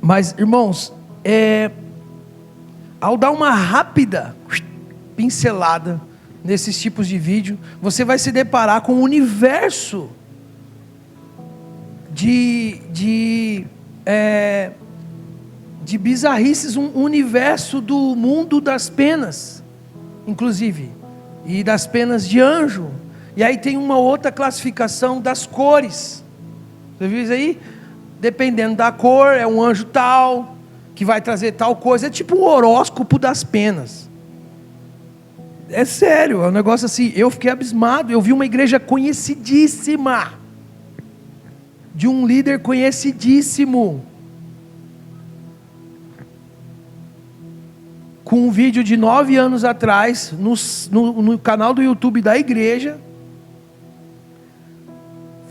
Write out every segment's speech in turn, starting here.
Mas, irmãos, ao dar uma rápida pincelada nesses tipos de vídeo, você vai se deparar com um universo de bizarrices, um universo do mundo das penas, inclusive, e das penas de anjo. E aí tem uma outra classificação das cores. Você viu isso aí? Dependendo da cor, é um anjo tal, que vai trazer tal coisa. É tipo um horóscopo das penas. É sério, é um negócio assim. Eu fiquei abismado. Eu vi uma igreja conhecidíssima, de um líder conhecidíssimo, com um vídeo de 9 anos atrás, no canal do YouTube da igreja,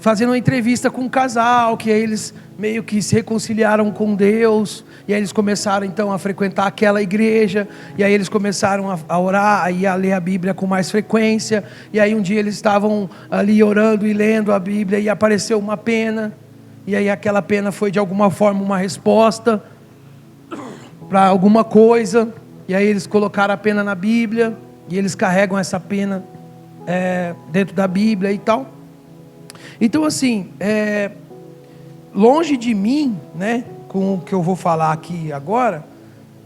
fazendo uma entrevista com um casal, que aí eles meio que se reconciliaram com Deus, e aí eles começaram então a frequentar aquela igreja, e aí eles começaram a orar, e a ler a Bíblia com mais frequência, e aí um dia eles estavam ali orando e lendo a Bíblia, e apareceu uma pena, e aí aquela pena foi de alguma forma uma resposta para alguma coisa, e aí eles colocaram a pena na Bíblia, e eles carregam essa pena dentro da Bíblia e tal. Então assim, longe de mim, né, com o que eu vou falar aqui agora,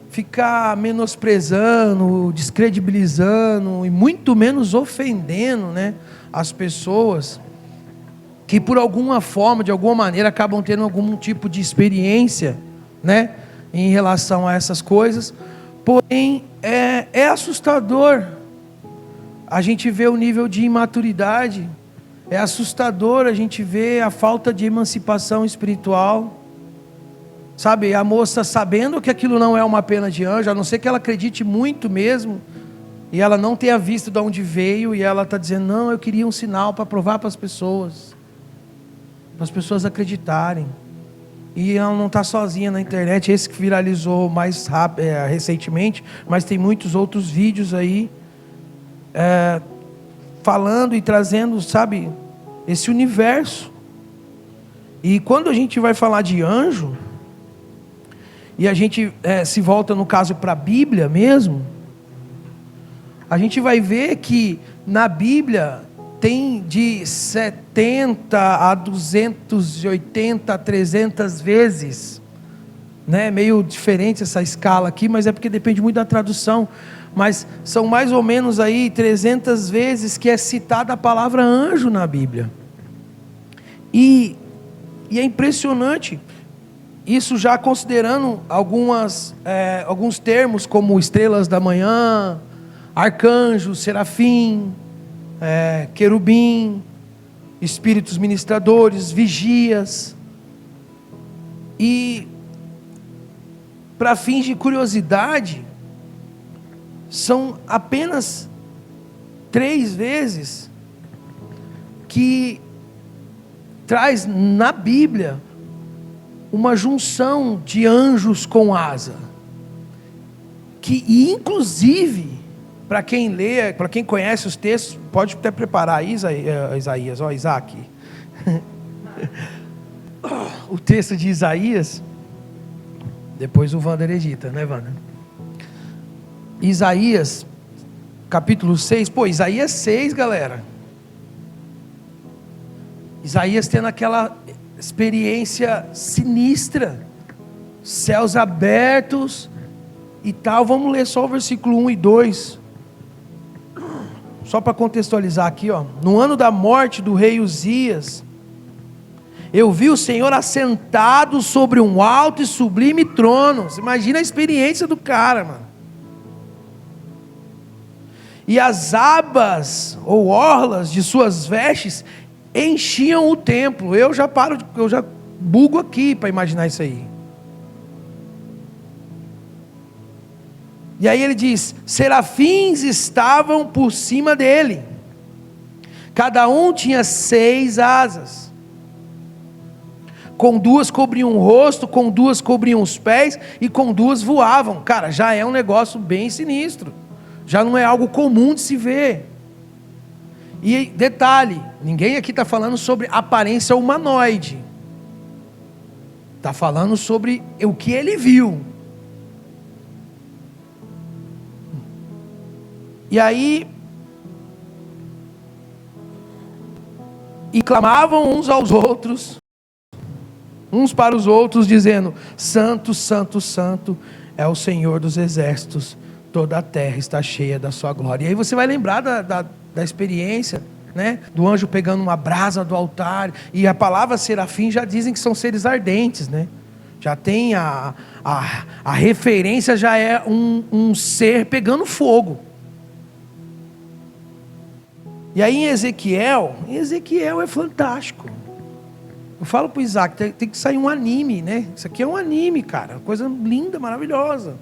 ficar menosprezando, descredibilizando e muito menos ofendendo, né, as pessoas que por alguma forma, de alguma maneira, acabam tendo algum tipo de experiência, né, em relação a essas coisas. Porém, é assustador a gente ver o nível de imaturidade. É assustador a gente ver a falta de emancipação espiritual. Sabe, a moça sabendo que aquilo não é uma pena de anjo, a não ser que ela acredite muito mesmo, e ela não tenha visto de onde veio, e ela está dizendo, não, eu queria um sinal para provar para as pessoas acreditarem. E ela não está sozinha na internet, esse que viralizou mais recentemente, mas tem muitos outros vídeos aí, falando e trazendo, sabe, esse universo. E quando a gente vai falar de anjo, e a gente se volta no caso para a Bíblia mesmo, a gente vai ver que na Bíblia tem de 70 a 280 a 300 vezes, né? Meio diferente essa escala aqui, mas é porque depende muito da tradução. Mas são mais ou menos aí 300 vezes que é citada a palavra anjo na Bíblia. E é impressionante, isso já considerando alguns termos como estrelas da manhã, arcanjo, serafim, querubim, espíritos ministradores, vigias. E para fins de curiosidade, são apenas 3 vezes que traz na Bíblia uma junção de anjos com asa, que inclusive, para quem lê, para quem conhece os textos, pode até preparar aí, Isaías, Isaac, o texto de Isaías, depois o Wander edita, né, Wander? Isaías, capítulo 6, Isaías 6, galera. Isaías tendo aquela experiência sinistra, céus abertos e tal. Vamos ler só o versículo 1 e 2, só para contextualizar aqui, ó. No ano da morte do rei Uzias, eu vi o Senhor assentado sobre um alto e sublime trono. Você imagina a experiência do cara, mano. E as abas ou orlas de suas vestes enchiam o templo. Eu já bugo aqui para imaginar isso aí. E aí ele diz: serafins estavam por cima dele, cada um tinha 6 asas, com 2 cobriam o rosto, com 2 cobriam os pés, e com 2 voavam. Cara, já é um negócio bem sinistro, já não é algo comum de se ver. E detalhe, ninguém aqui está falando sobre aparência humanoide, Está falando sobre o que ele viu. E aí, e clamavam uns aos outros, uns para os outros, dizendo: Santo, Santo, Santo é o Senhor dos exércitos, toda a terra está cheia da sua glória. E aí você vai lembrar da experiência, né, do anjo pegando uma brasa do altar, e a palavra serafim já dizem que são seres ardentes, né? Já tem a referência, já é um ser pegando fogo. E aí em Ezequiel é fantástico. Eu falo para o Isaac, tem que sair um anime, né? Isso aqui é um anime, cara, coisa linda, maravilhosa.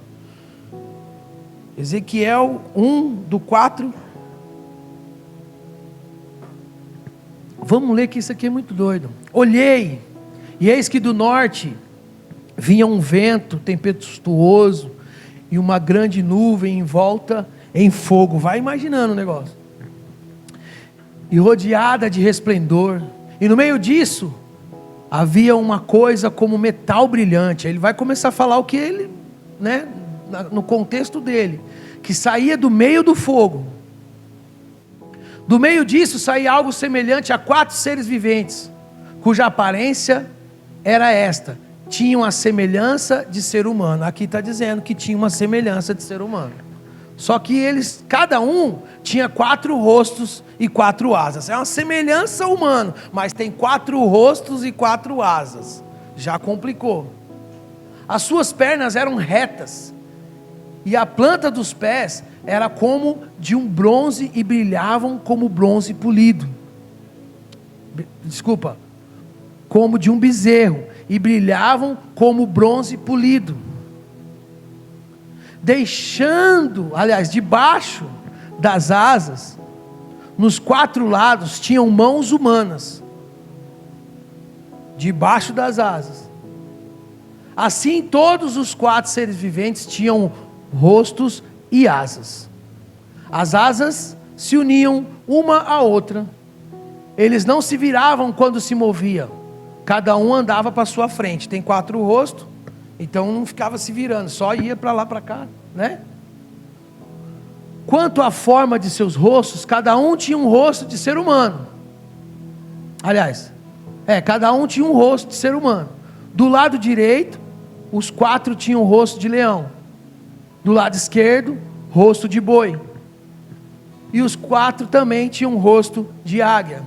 Ezequiel 1, do 4. Vamos ler que isso aqui é muito doido. Olhei, e eis que do norte vinha um vento tempestuoso, e uma grande nuvem envolta em fogo. Vai imaginando o negócio. E rodeada de resplendor, e no meio disso havia uma coisa como metal brilhante. Ele vai começar a falar o que ele, né, no contexto dele, que saía do meio do fogo. Do meio disso saía algo semelhante a 4 seres viventes, cuja aparência era esta: tinham a semelhança de ser humano. Aqui está dizendo que tinha uma semelhança de ser humano. Só que eles, cada um, tinha 4 rostos e 4 asas. É uma semelhança humana, mas tem 4 rostos e 4 asas. Já complicou. As suas pernas eram retas, e a planta dos pés era como de um bronze, e brilhavam como bronze polido. Como de um bezerro, e brilhavam como bronze polido. Debaixo das asas, nos 4 lados, tinham mãos humanas. Debaixo das asas. Assim, todos os 4 seres viventes tinham rostos e asas. As asas se uniam uma à outra. Eles não se viravam quando se moviam. Cada um andava para sua frente. Tem 4 rostos, então não ficava se virando, só ia para lá, para cá, né? Quanto à forma de seus rostos, cada um tinha um rosto de ser humano. Cada um tinha um rosto de ser humano. Do lado direito, os 4 tinham o rosto de leão. Do lado esquerdo, rosto de boi. E os 4 também tinham um rosto de águia.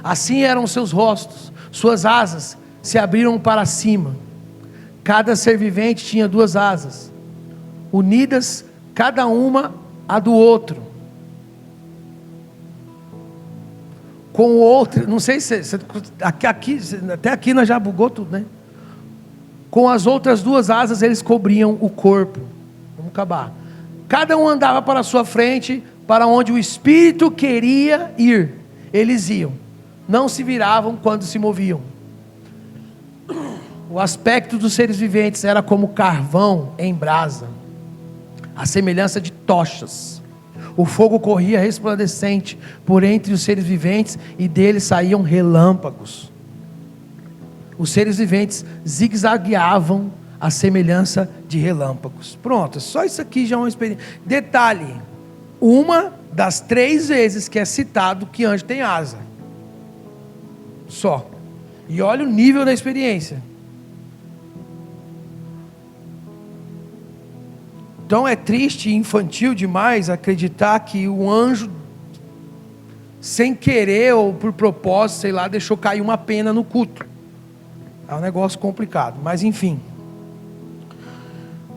Assim eram seus rostos. Suas asas se abriram para cima. Cada ser vivente tinha 2 asas, unidas cada uma a do outro. Com o outro, não sei se até aqui nós já bugou tudo, né? Com as outras 2 asas eles cobriam o corpo. Vamos acabar. Cada um andava para a sua frente, para onde o Espírito queria ir. Eles iam, não se viravam quando se moviam. O aspecto dos seres viventes era como carvão em brasa, a semelhança de tochas. O fogo corria resplandecente por entre os seres viventes, e deles saíam relâmpagos. Os seres viventes zigue-zagueavam a semelhança de relâmpagos. Pronto, só isso aqui já é uma experiência. Detalhe: uma das 3 vezes que é citado que anjo tem asa. Só. E olha o nível da experiência. Então é triste e infantil demais acreditar que o anjo, sem querer ou por propósito, sei lá, deixou cair uma pena no culto. É um negócio complicado, mas enfim.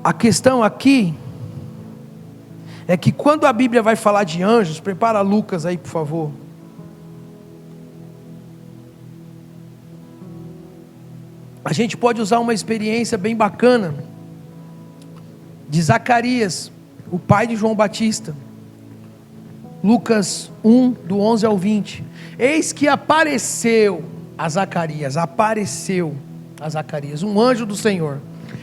A questão aqui é que quando a Bíblia vai falar de anjos, prepara Lucas aí, por favor. A gente pode usar uma experiência bem bacana de Zacarias, o pai de João Batista. Lucas 1, do 11 ao 20. Eis que apareceu a Zacarias um anjo do Senhor,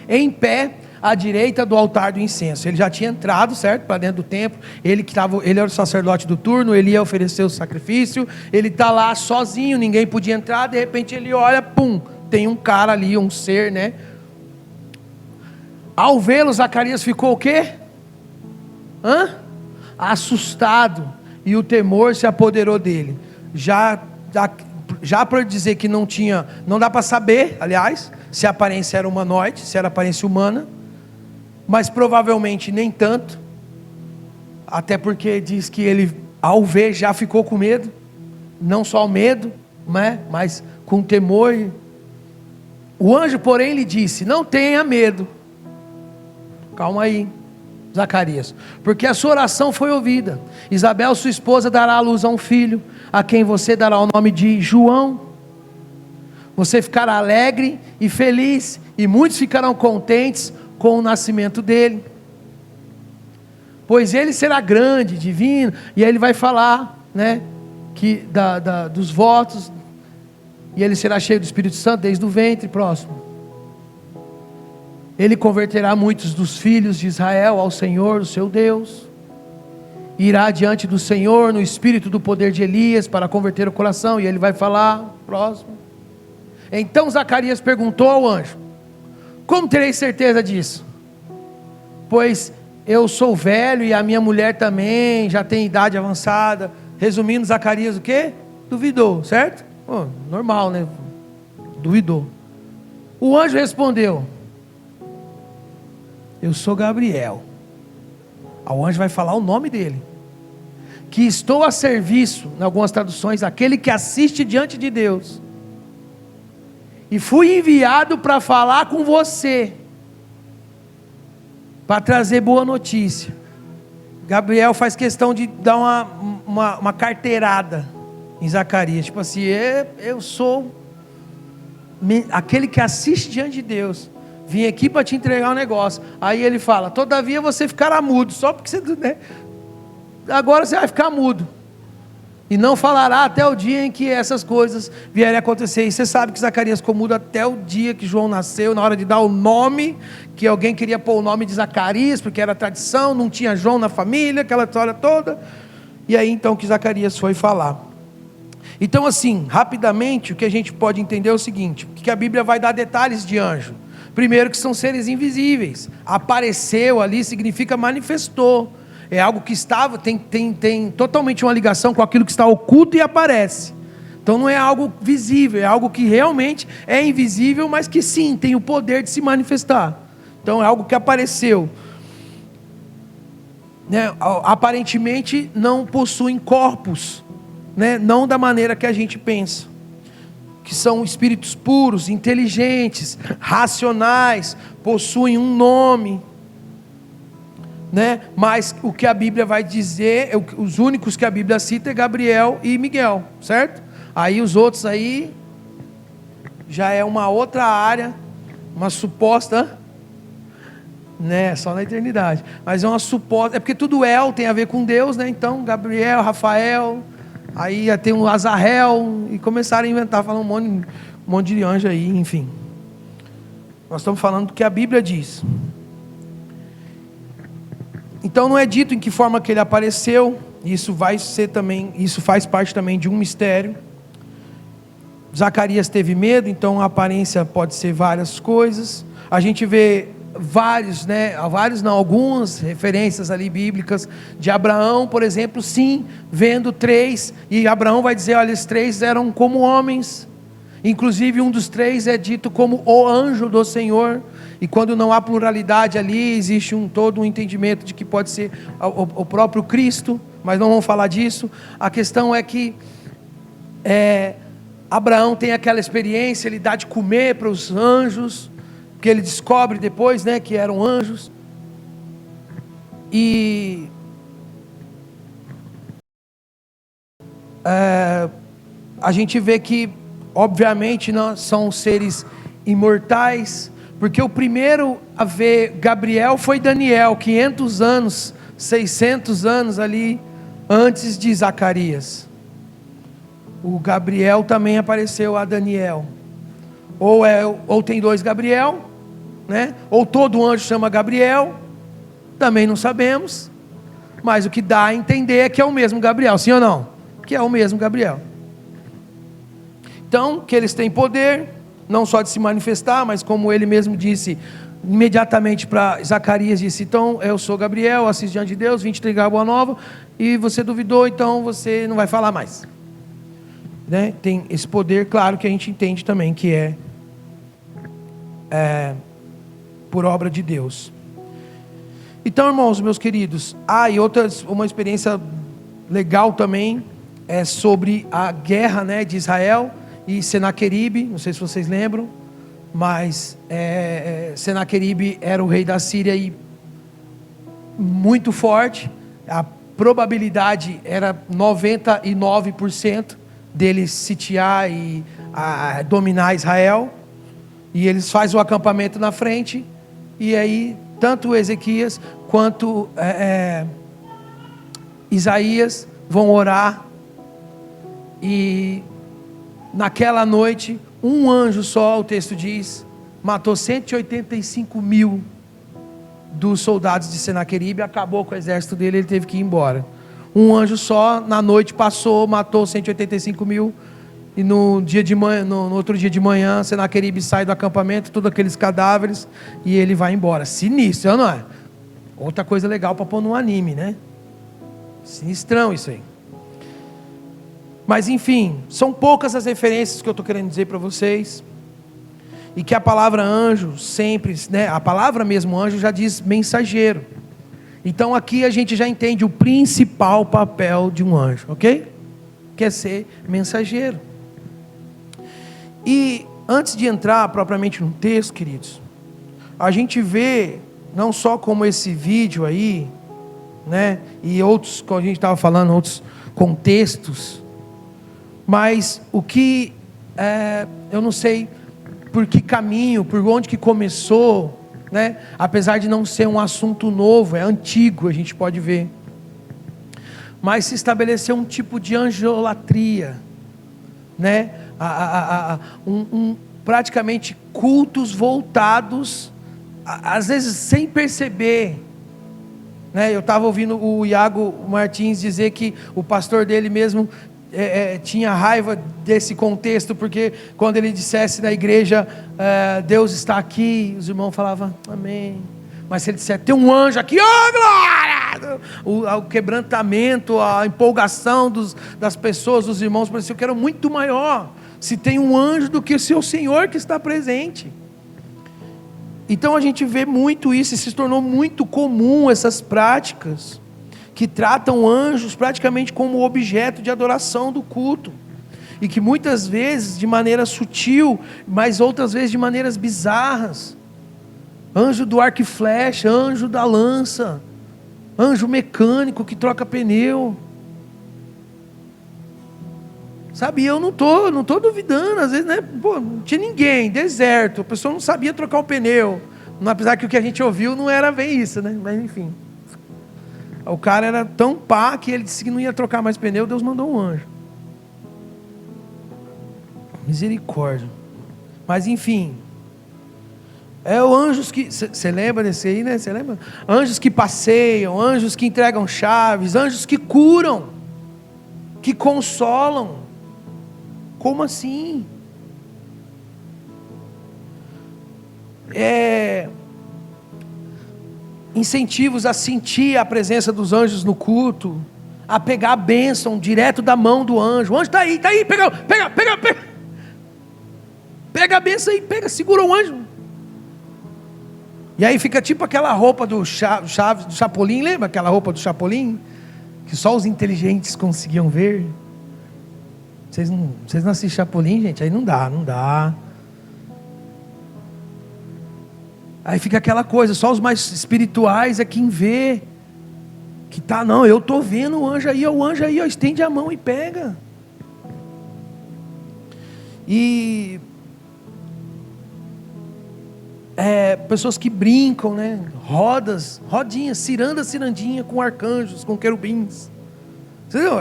em pé à direita do altar do incenso. Ele já tinha entrado, certo, para dentro do templo. Ele era o sacerdote do turno, ele ia oferecer o sacrifício. Ele está lá sozinho, ninguém podia entrar. De repente ele olha, tem um cara ali, um ser, né? Ao vê-lo, Zacarias ficou o quê? Assustado, e o temor se apoderou dele. Já para dizer que não dá para saber, aliás, se a aparência era humanoide, se era aparência humana, mas provavelmente nem tanto, até porque diz que ele, ao ver, já ficou com medo, não só o medo, né, mas com temor. O anjo, porém, lhe disse: não tenha medo, calma aí, Zacarias, porque a sua oração foi ouvida. Isabel, sua esposa, dará à luz a um filho, a quem você dará o nome de João. Você ficará alegre e feliz, e muitos ficarão contentes com o nascimento dele, pois ele será grande, divino. E aí ele vai falar, né, que dos votos, e ele será cheio do Espírito Santo desde o ventre. Próximo. Ele converterá muitos dos filhos de Israel ao Senhor, o seu Deus. Irá diante do Senhor no espírito do poder de Elias, para converter o coração. E ele vai falar, próximo. Então Zacarias perguntou ao anjo: como terei certeza disso? Pois eu sou velho e a minha mulher também já tem idade avançada. Resumindo, Zacarias o quê? Duvidou, certo? Normal, né? Duvidou. O anjo respondeu: eu sou Gabriel. O anjo vai falar o nome dele, que estou a serviço, em algumas traduções, aquele que assiste diante de Deus, e fui enviado para falar com você, para trazer boa notícia. Gabriel faz questão de dar uma carteirada em Zacarias, tipo assim, eu sou aquele que assiste diante de Deus, vim aqui para te entregar um negócio. Aí ele fala: todavia você ficará mudo, só porque você, né? Agora você vai ficar mudo, e não falará até o dia em que essas coisas vierem a acontecer. E você sabe que Zacarias ficou mudo até o dia que João nasceu, na hora de dar o nome, que alguém queria pôr o nome de Zacarias, porque era tradição, não tinha João na família, aquela história toda. E aí então que Zacarias foi falar. Então assim, rapidamente, o que a gente pode entender é o seguinte, que a Bíblia vai dar detalhes de anjo. Primeiro, que são seres invisíveis. Apareceu ali significa manifestou. É algo que estava, tem totalmente uma ligação com aquilo que está oculto e aparece. Então não é algo visível, é algo que realmente é invisível, mas que sim, tem o poder de se manifestar. Então é algo que apareceu, né? Aparentemente não possuem corpos, né? Não da maneira que a gente pensa, que são espíritos puros, inteligentes, racionais, possuem um nome, né? Mas o que a Bíblia vai dizer, os únicos que a Bíblia cita é Gabriel e Miguel, certo? Aí os outros aí já é uma outra área, uma suposta, né? Só na eternidade, mas é uma suposta, é porque tudo tem a ver com Deus, né? Então Gabriel, Rafael, aí ia ter um Azarel, e começaram a inventar, falar um monte de anjo aí, enfim. Nós estamos falando do que a Bíblia diz. Então não é dito em que forma que ele apareceu. Isso faz parte também de um mistério. Zacarias teve medo, então a aparência pode ser várias coisas. A gente vê algumas referências ali bíblicas de Abraão, por exemplo, sim, vendo 3, e Abraão vai dizer: olha, esses 3 eram como homens. Inclusive um dos 3 é dito como o anjo do Senhor. E quando não há pluralidade ali, existe todo um entendimento de que pode ser o próprio Cristo, mas não vamos falar disso. A questão é que Abraão tem aquela experiência, ele dá de comer para os anjos, que ele descobre depois, né, que eram anjos. E a gente vê que, obviamente, não são seres imortais, porque o primeiro a ver Gabriel foi Daniel, 500 anos, 600 anos ali antes de Zacarias. O Gabriel também apareceu a Daniel. Ou tem 2 Gabriel, né? Ou todo anjo chama Gabriel, também não sabemos, mas o que dá a entender é que é o mesmo Gabriel, sim ou não? Que é o mesmo Gabriel. Então, que eles têm poder, não só de se manifestar, mas como ele mesmo disse, imediatamente para Zacarias, disse: então eu sou Gabriel, assisto diante de Deus, vim te entregar a boa nova, e você duvidou, então você não vai falar mais, né? Tem esse poder, claro, que a gente entende também que é por obra de Deus. Então, irmãos, meus queridos, e uma experiência legal também é sobre a guerra, né, de Israel e Senaqueribe. Não sei se vocês lembram, mas Senaqueribe era o rei da Síria e muito forte. A probabilidade era 99% dele sitiar e dominar Israel. E eles fazem o acampamento na frente, e aí tanto Ezequias quanto Isaías vão orar, e naquela noite um anjo só, o texto diz, matou 185 mil dos soldados de Senaqueribe, acabou com o exército dele, ele teve que ir embora. Um anjo só, na noite passou, matou 185 mil, e no outro dia de manhã, Senaqueribe sai do acampamento, todos aqueles cadáveres, e ele vai embora. Sinistro, não é? Outra coisa legal para pôr num anime, né? Sinistrão isso aí. Mas enfim, são poucas as referências que eu estou querendo dizer para vocês, e que a palavra anjo sempre, né, a palavra mesmo anjo já diz mensageiro. Então aqui a gente já entende o principal papel de um anjo, ok? Que é ser mensageiro. E antes de entrar propriamente no texto, queridos, a gente vê, não só como esse vídeo aí, né, e outros, como a gente estava falando, outros contextos, mas o que, eu não sei por que caminho, por onde que começou, né, apesar de não ser um assunto novo, é antigo, a gente pode ver, mas se estabeleceu um tipo de angelatria, né, praticamente cultos voltados, às vezes sem perceber, né? Eu estava ouvindo o Iago Martins dizer que o pastor dele mesmo tinha raiva desse contexto, porque quando ele dissesse na igreja, Deus está aqui, os irmãos falavam amém, mas se ele disser, tem um anjo aqui, oh glória, o quebrantamento, a empolgação das pessoas, dos irmãos, parecia que era muito maior, se tem um anjo do que o seu Senhor que está presente. Então a gente vê muito isso, e se tornou muito comum essas práticas, que tratam anjos praticamente como objeto de adoração do culto, e que muitas vezes de maneira sutil, mas outras vezes de maneiras bizarras, anjo do arco e flecha, anjo da lança, anjo mecânico que troca pneu, sabe, eu não tô duvidando, às vezes, né, pô, não tinha ninguém, deserto, a pessoa não sabia trocar o pneu, apesar que o que a gente ouviu não era bem isso, né, mas enfim, o cara era tão pá que ele disse que não ia trocar mais pneu, Deus mandou um anjo, misericórdia, mas enfim, anjos que, você lembra desse aí, né, você lembra? Anjos que passeiam, anjos que entregam chaves, anjos que curam, que consolam. Como assim? Incentivos a sentir a presença dos anjos no culto, a pegar a bênção direto da mão do anjo. O anjo está aí, pega a bênção aí, segura o anjo. E aí fica tipo aquela roupa do Chapolin, lembra aquela roupa do Chapolin? Que só os inteligentes conseguiam ver. Vocês não assistem Chapolin, gente? Aí não dá. Aí fica aquela coisa, só os mais espirituais é quem vê. Que tá, não, eu estou vendo o anjo aí, ó, estende a mão e pega. E pessoas que brincam, né? Rodinhas, cirandinha com arcanjos, com querubins. Entendeu?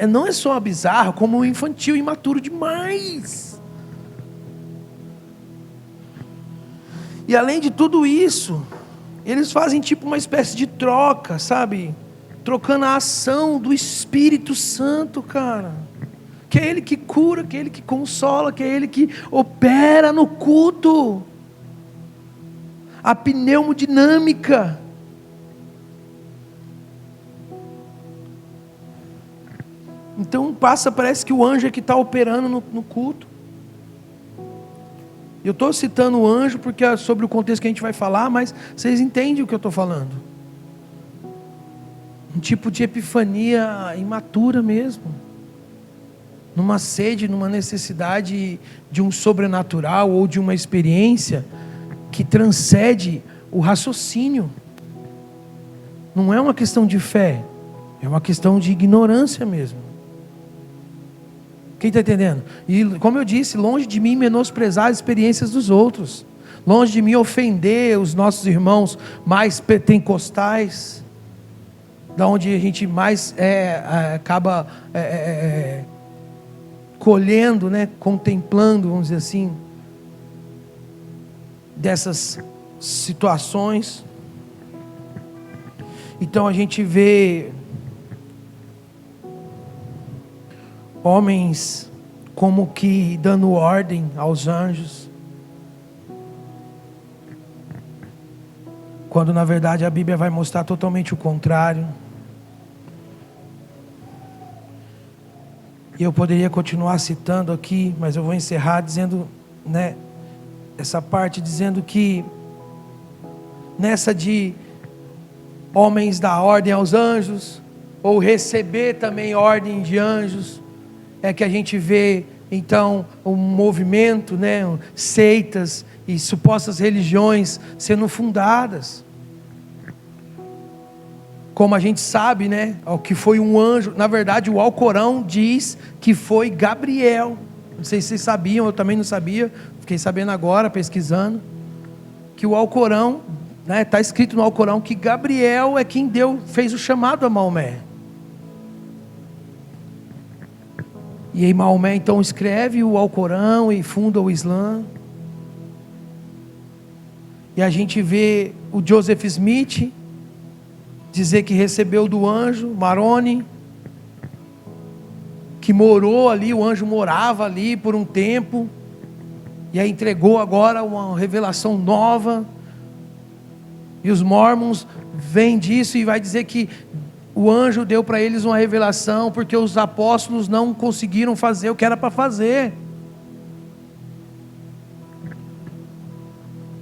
Não é só bizarro, como infantil, imaturo demais. E além de tudo isso, eles fazem tipo uma espécie de troca, sabe? Trocando a ação do Espírito Santo, cara. que é Ele que cura, que é Ele que consola, que é Ele que opera no culto. A pneumodinâmica. Então parece que o anjo é que está operando no culto. Eu estou citando o anjo porque é sobre o contexto que a gente vai falar, mas vocês entendem o que eu estou falando. Um tipo de epifania imatura mesmo. Numa sede, numa necessidade de um sobrenatural ou de uma experiência que transcende o raciocínio. Não é uma questão de fé, é uma questão de ignorância mesmo. Quem está entendendo? E como eu disse, longe de mim menosprezar as experiências dos outros, longe de mim ofender os nossos irmãos mais pentecostais, da onde a gente mais acaba colhendo, né, contemplando, vamos dizer assim, dessas situações. Então a gente vê homens como que dando ordem aos anjos, quando na verdade a Bíblia vai mostrar totalmente o contrário. E eu poderia continuar citando aqui, mas eu vou encerrar dizendo, né, essa parte dizendo que nessa de homens dar ordem aos anjos, ou receber também ordem de anjos, é que a gente vê então um movimento, né, seitas e supostas religiões sendo fundadas. Como a gente sabe, né, o que foi um anjo, na verdade o Alcorão diz que foi Gabriel. Não sei se vocês sabiam, eu também não sabia, fiquei sabendo agora, pesquisando, que o Alcorão, né, está escrito no Alcorão que Gabriel é quem fez o chamado a Maomé. E aí Maomé então escreve o Alcorão e funda o Islã. E a gente vê o Joseph Smith dizer que recebeu do anjo Maroni, que morou ali, o anjo morava ali por um tempo, e aí entregou agora uma revelação nova. E os Mormons vêm disso e vai dizer que o anjo deu para eles uma revelação porque os apóstolos não conseguiram fazer o que era para fazer.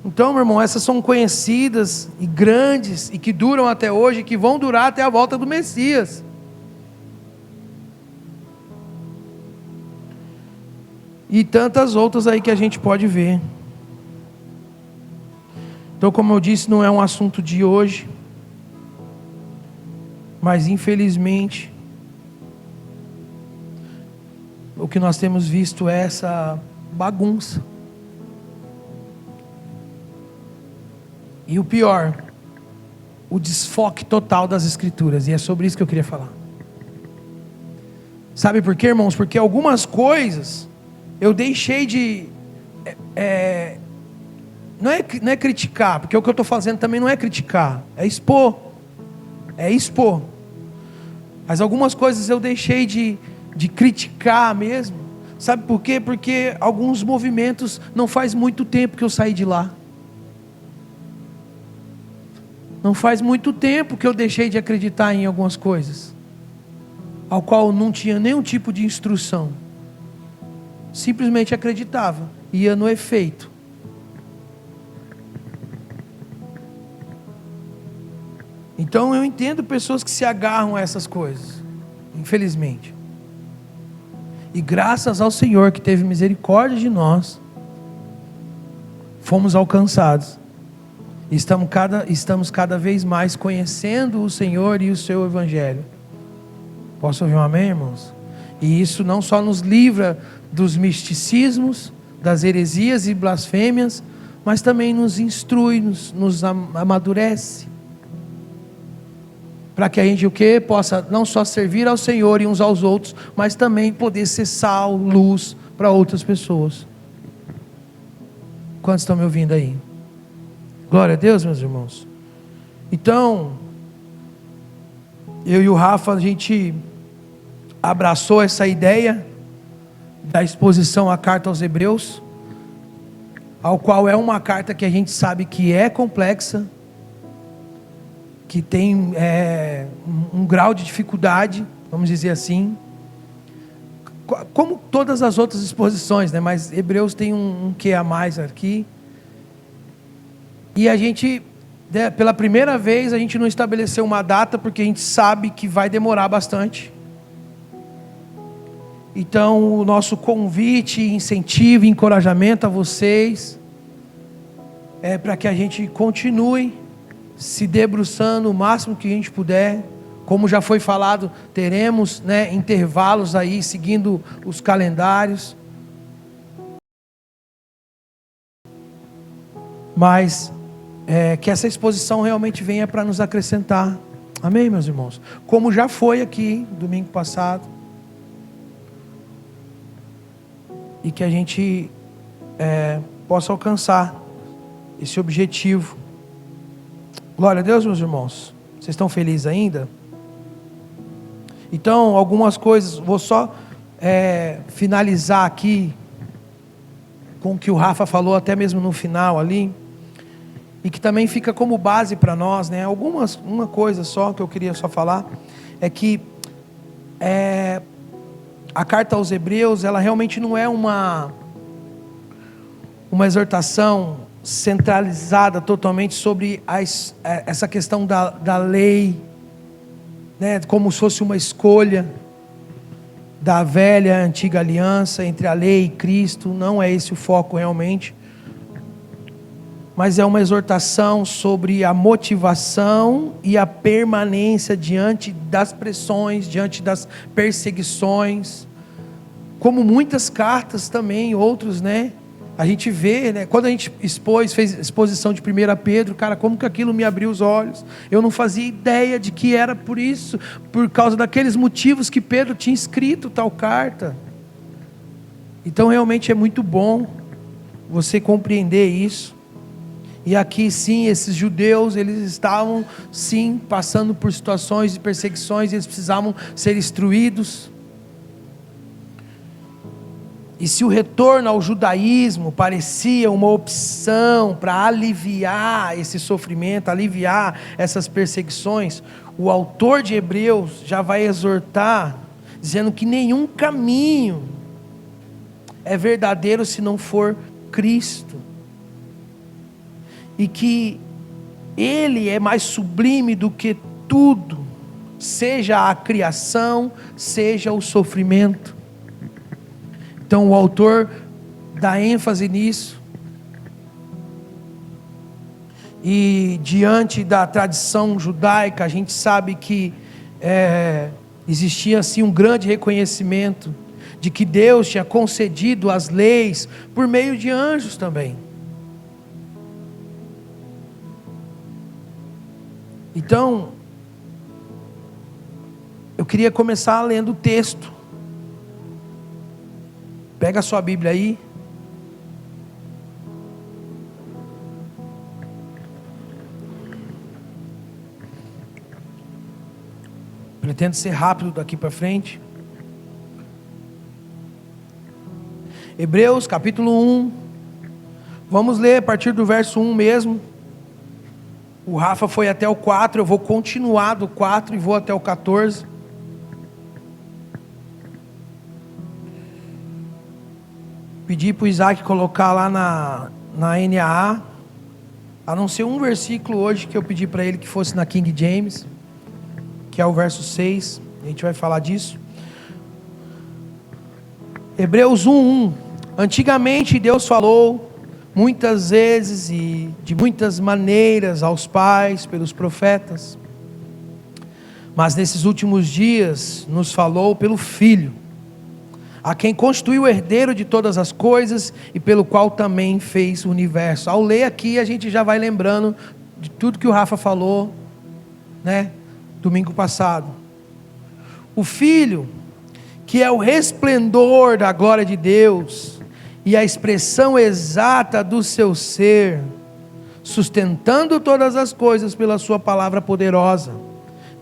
Então, meu irmão, essas são conhecidas e grandes e que duram até hoje, que vão durar até a volta do Messias. E tantas outras aí que a gente pode ver. Então, como eu disse, não é um assunto de hoje, mas infelizmente o que nós temos visto é essa bagunça. E o pior, o desfoque total das Escrituras. E é sobre isso que eu queria falar. Sabe por quê, irmãos? Porque algumas coisas eu deixei de... Não é criticar, porque o que eu estou fazendo também não é criticar, é expor. É expor. Mas algumas coisas eu deixei de criticar mesmo. Sabe por quê? Porque alguns movimentos não faz muito tempo que eu saí de lá. Não faz muito tempo que eu deixei de acreditar em algumas coisas, ao qual não tinha nenhum tipo de instrução. Simplesmente acreditava, ia no efeito. Então eu entendo pessoas que se agarram a essas coisas, infelizmente. E graças ao Senhor que teve misericórdia de nós, fomos alcançados. Estamos cada vez mais conhecendo o Senhor e o seu Evangelho. Posso ouvir um amém, irmãos? E isso não só nos livra dos misticismos, das heresias e blasfêmias, mas também nos instrui, nos amadurece. Para que a gente o quê? Possa não só servir ao Senhor e uns aos outros, mas também poder ser sal, luz para outras pessoas. Quantos estão me ouvindo aí? Glória a Deus, meus irmãos. Então, eu e o Rafa, a gente abraçou essa ideia da exposição à carta aos Hebreus, ao qual é uma carta que a gente sabe que é complexa, que tem um grau de dificuldade, vamos dizer assim, como todas as outras exposições, né? Mas Hebreus tem um quê a mais aqui. E a gente, pela primeira vez, a gente não estabeleceu uma data, porque a gente sabe que vai demorar bastante. Então, o nosso convite, incentivo, encorajamento a vocês é para que a gente continue se debruçando o máximo que a gente puder. Como já foi falado, teremos, né, intervalos aí, seguindo os calendários. Mas que essa exposição realmente venha para nos acrescentar. Amém, meus irmãos? Como já foi aqui, domingo passado. E que a gente possa alcançar esse objetivo. Glória a Deus, meus irmãos. Vocês estão felizes ainda? Então, algumas coisas, vou só finalizar aqui com o que o Rafa falou, até mesmo no final ali, e que também fica como base para nós, né? Uma coisa só que eu queria só falar, é que a carta aos Hebreus, ela realmente não é uma exortação centralizada totalmente sobre essa questão da lei, né, como se fosse uma escolha da velha antiga aliança entre a lei e Cristo. Não é esse o foco realmente, mas é uma exortação sobre a motivação e a permanência diante das pressões, diante das perseguições, como muitas cartas também, outros, né? A gente vê, né? Quando a gente fez exposição de 1 Pedro, cara, como que aquilo me abriu os olhos. Eu não fazia ideia de que era por isso, por causa daqueles motivos que Pedro tinha escrito tal carta. Então realmente é muito bom você compreender isso. E aqui sim, esses judeus, eles estavam sim passando por situações de perseguições, eles precisavam ser instruídos. E se o retorno ao judaísmo parecia uma opção para aliviar esse sofrimento, aliviar essas perseguições, o autor de Hebreus já vai exortar, dizendo que nenhum caminho é verdadeiro se não for Cristo. E que Ele é mais sublime do que tudo, seja a criação, seja o sofrimento. Então o autor dá ênfase nisso. E diante da tradição judaica, a gente sabe que existia assim um grande reconhecimento de que Deus tinha concedido as leis por meio de anjos também. Então, eu queria começar lendo o texto. Pega a sua Bíblia aí. Pretendo ser rápido daqui para frente. Hebreus capítulo 1. Vamos ler a partir do verso 1 mesmo. O Rafa foi até o 4, eu vou continuar do 4 e vou até o 14. Pedi para o Isaac colocar lá na NAA, a não ser um versículo hoje que eu pedi para ele que fosse na King James, que é o verso 6, a gente vai falar disso. Hebreus 1:1. Antigamente Deus falou muitas vezes e de muitas maneiras aos pais pelos profetas, mas nesses últimos dias nos falou pelo Filho, a quem constituiu o herdeiro de todas as coisas e pelo qual também fez o universo. Ao ler aqui a gente já vai lembrando de tudo que o Rafa falou, né, domingo passado. O Filho, que é o resplendor da glória de Deus e a expressão exata do seu ser, sustentando todas as coisas pela sua palavra poderosa,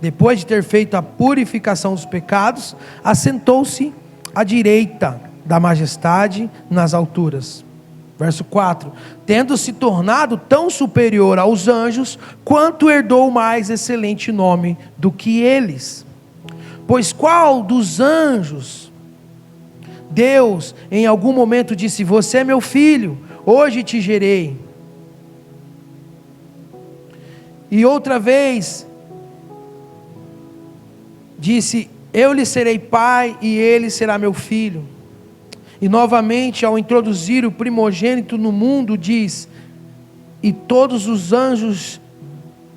depois de ter feito a purificação dos pecados, assentou-se à direita da majestade nas alturas. Verso 4: tendo se tornado tão superior aos anjos, quanto herdou mais excelente nome do que eles. Pois qual dos anjos Deus em algum momento disse: você é meu filho, hoje te gerei? E outra vez disse: eu lhe serei pai e ele será meu filho. E novamente, ao introduzir o primogênito no mundo, diz: e todos os anjos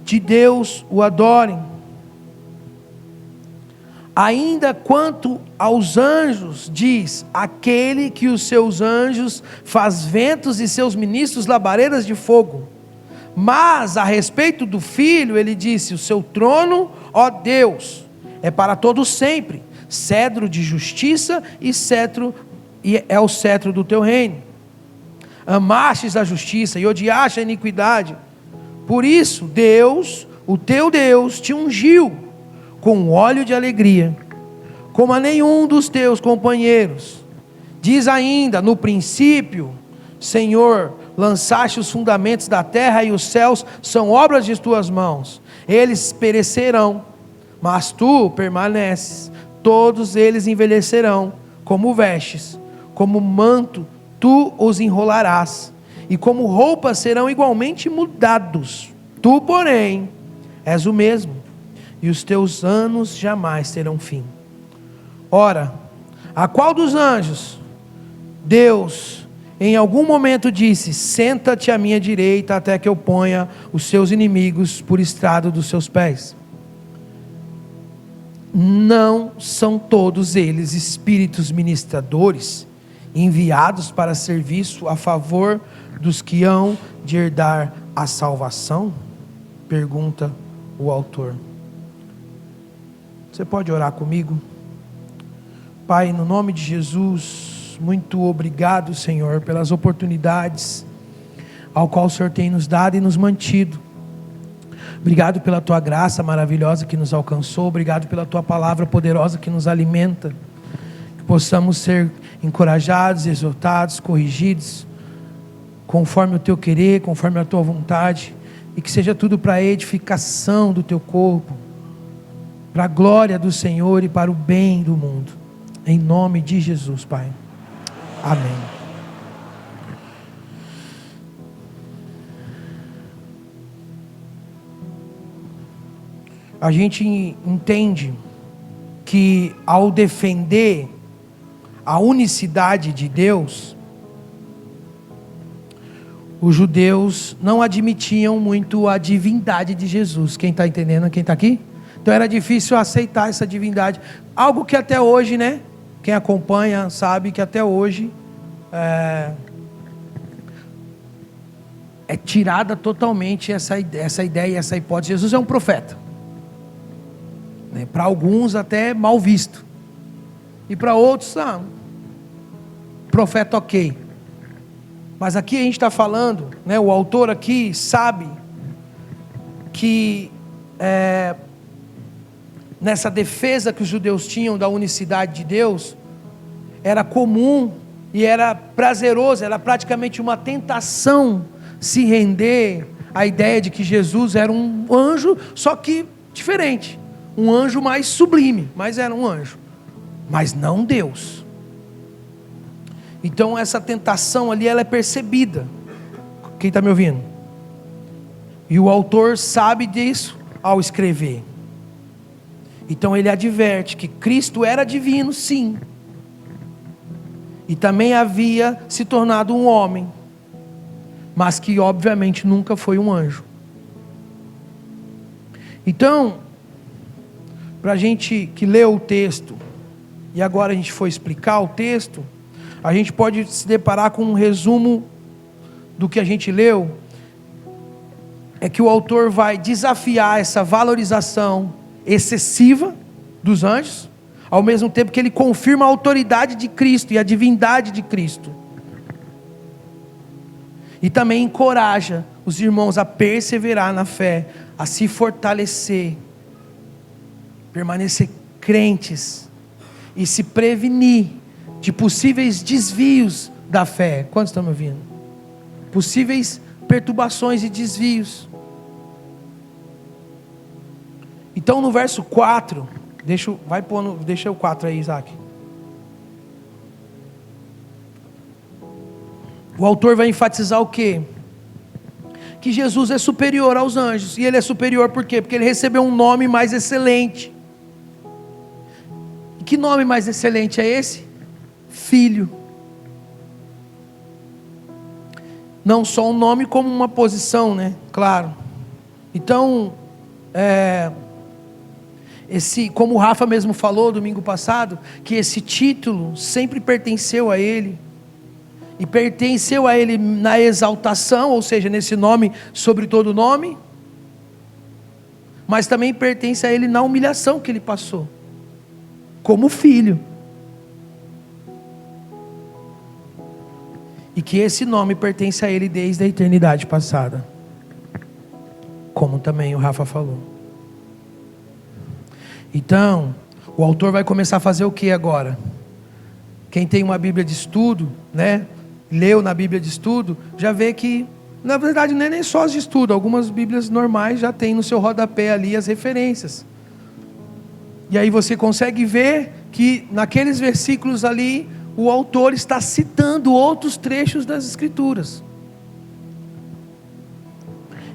de Deus o adorem. Ainda quanto aos anjos, diz: aquele que os seus anjos faz ventos e seus ministros labaredas de fogo. Mas a respeito do Filho, ele disse: o seu trono, ó Deus, é para todos sempre, cedro de justiça e é o cetro do teu reino. Amastes a justiça e odiaste a iniquidade. Por isso Deus, o teu Deus, te ungiu com óleo de alegria, como a nenhum dos teus companheiros. Diz ainda: no princípio, Senhor, lançaste os fundamentos da terra, e os céus são obras de tuas mãos. Eles perecerão, mas tu permaneces. Todos eles envelhecerão como vestes, como manto tu os enrolarás, e como roupas serão igualmente mudados. Tu, porém, és o mesmo, e os teus anos jamais terão fim. Ora, a qual dos anjos Deus em algum momento disse: senta-te à minha direita, até que eu ponha os seus inimigos por estrado dos seus pés? Não são todos eles espíritos ministradores, enviados para serviço a favor dos que hão de herdar a salvação? Pergunta o autor. Você pode orar comigo? Pai, no nome de Jesus, muito obrigado, Senhor, pelas oportunidades ao qual o Senhor tem nos dado e nos mantido. Obrigado pela tua graça maravilhosa que nos alcançou. Obrigado pela tua palavra poderosa que nos alimenta. Que possamos ser encorajados, exortados, corrigidos, conforme o teu querer, conforme a tua vontade. E que seja tudo para a edificação do teu corpo, para a glória do Senhor e para o bem do mundo. Em nome de Jesus, Pai. Amém. A gente entende que ao defender a unicidade de Deus, os judeus não admitiam muito a divindade de Jesus. Quem está entendendo? Quem está aqui? Então era difícil aceitar essa divindade. Algo que até hoje, né? Quem acompanha sabe que até hoje é tirada totalmente essa ideia, essa hipótese. Jesus é um profeta. Para alguns até mal visto. E para outros, profeta ok. Mas aqui a gente está falando, né, o autor aqui sabe que nessa defesa que os judeus tinham da unicidade de Deus, era comum e era prazeroso, era praticamente uma tentação se render à ideia de que Jesus era um anjo, só que diferente, um anjo mais sublime, mas era um anjo, mas não Deus. Então essa tentação ali, ela é percebida. Quem está me ouvindo? E o autor sabe disso ao escrever. Então ele adverte que Cristo era divino, sim, e também havia se tornado um homem, mas que obviamente nunca foi um anjo. Então, para a gente que leu o texto, e agora a gente for explicar o texto, a gente pode se deparar com um resumo do que a gente leu. É que o autor vai desafiar essa valorização excessiva dos anjos, ao mesmo tempo que ele confirma a autoridade de Cristo e a divindade de Cristo, e também encoraja os irmãos a perseverar na fé, a se fortalecer, permanecer crentes e se prevenir de possíveis desvios da fé. Quantos estão me ouvindo? Possíveis perturbações e desvios. Então no verso 4, deixa o 4 aí, Isaac. O autor vai enfatizar o quê? Que Jesus é superior aos anjos. E ele é superior por quê? Porque ele recebeu um nome mais excelente. E que nome mais excelente é esse? Filho. Não só um nome como uma posição, né? Claro. Então, como o Rafa mesmo falou domingo passado, que esse título sempre pertenceu a ele. E pertenceu a ele na exaltação, ou seja, nesse nome sobre todo nome, mas também pertence a ele na humilhação que ele passou, como filho. E que esse nome pertence a ele desde a eternidade passada, como também o Rafa falou. Então, o autor vai começar a fazer o que agora? Quem tem uma Bíblia de estudo, né? Leu na Bíblia de estudo, já vê que, na verdade, não é nem só as de estudo, algumas Bíblias normais já tem no seu rodapé ali as referências. E aí você consegue ver que naqueles versículos ali, o autor está citando outros trechos das Escrituras.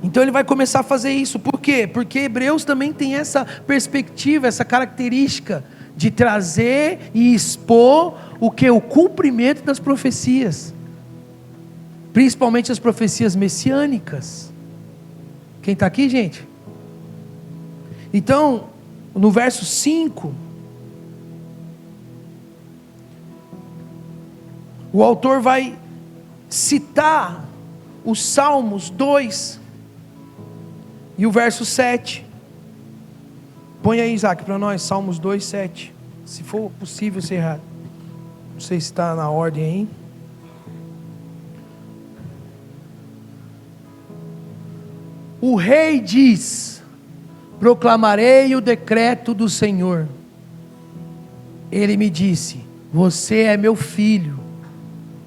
Então ele vai começar a fazer isso. Por quê? Porque Hebreus também tem essa perspectiva, essa característica de trazer e expor o cumprimento das profecias. Principalmente as profecias messiânicas. Quem está aqui, gente? Então, no verso 5, o autor vai citar os Salmos 2 e o verso 7. Põe aí, Isaac, para nós, Salmos 2, 7. Se for possível ser errado. Não sei se está na ordem aí. O rei diz: proclamarei o decreto do Senhor. Ele me disse: você é meu filho,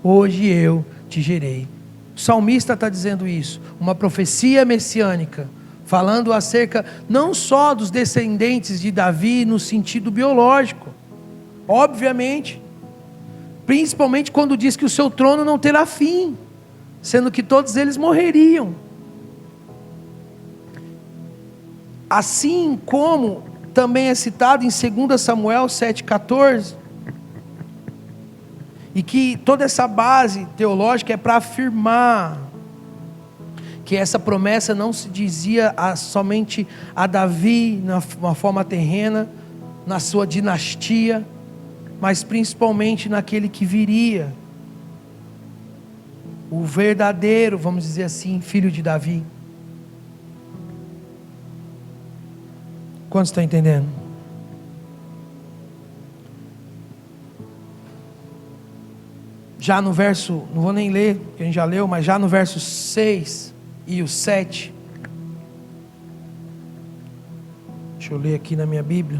hoje eu te gerei. O salmista está dizendo isso, uma profecia messiânica, falando acerca não só dos descendentes de Davi no sentido biológico, obviamente, principalmente quando diz que o seu trono não terá fim, sendo que todos eles morreriam. Assim como também é citado em 2 Samuel 7,14, e que toda essa base teológica é para afirmar que essa promessa não se dizia somente a Davi, na forma terrena, na sua dinastia, mas principalmente naquele que viria, o verdadeiro, vamos dizer assim, filho de Davi. Quantos estão entendendo? Já no verso, não vou nem ler, porque a gente já leu, mas já no verso 6 e o 7. Deixa eu ler aqui na minha Bíblia.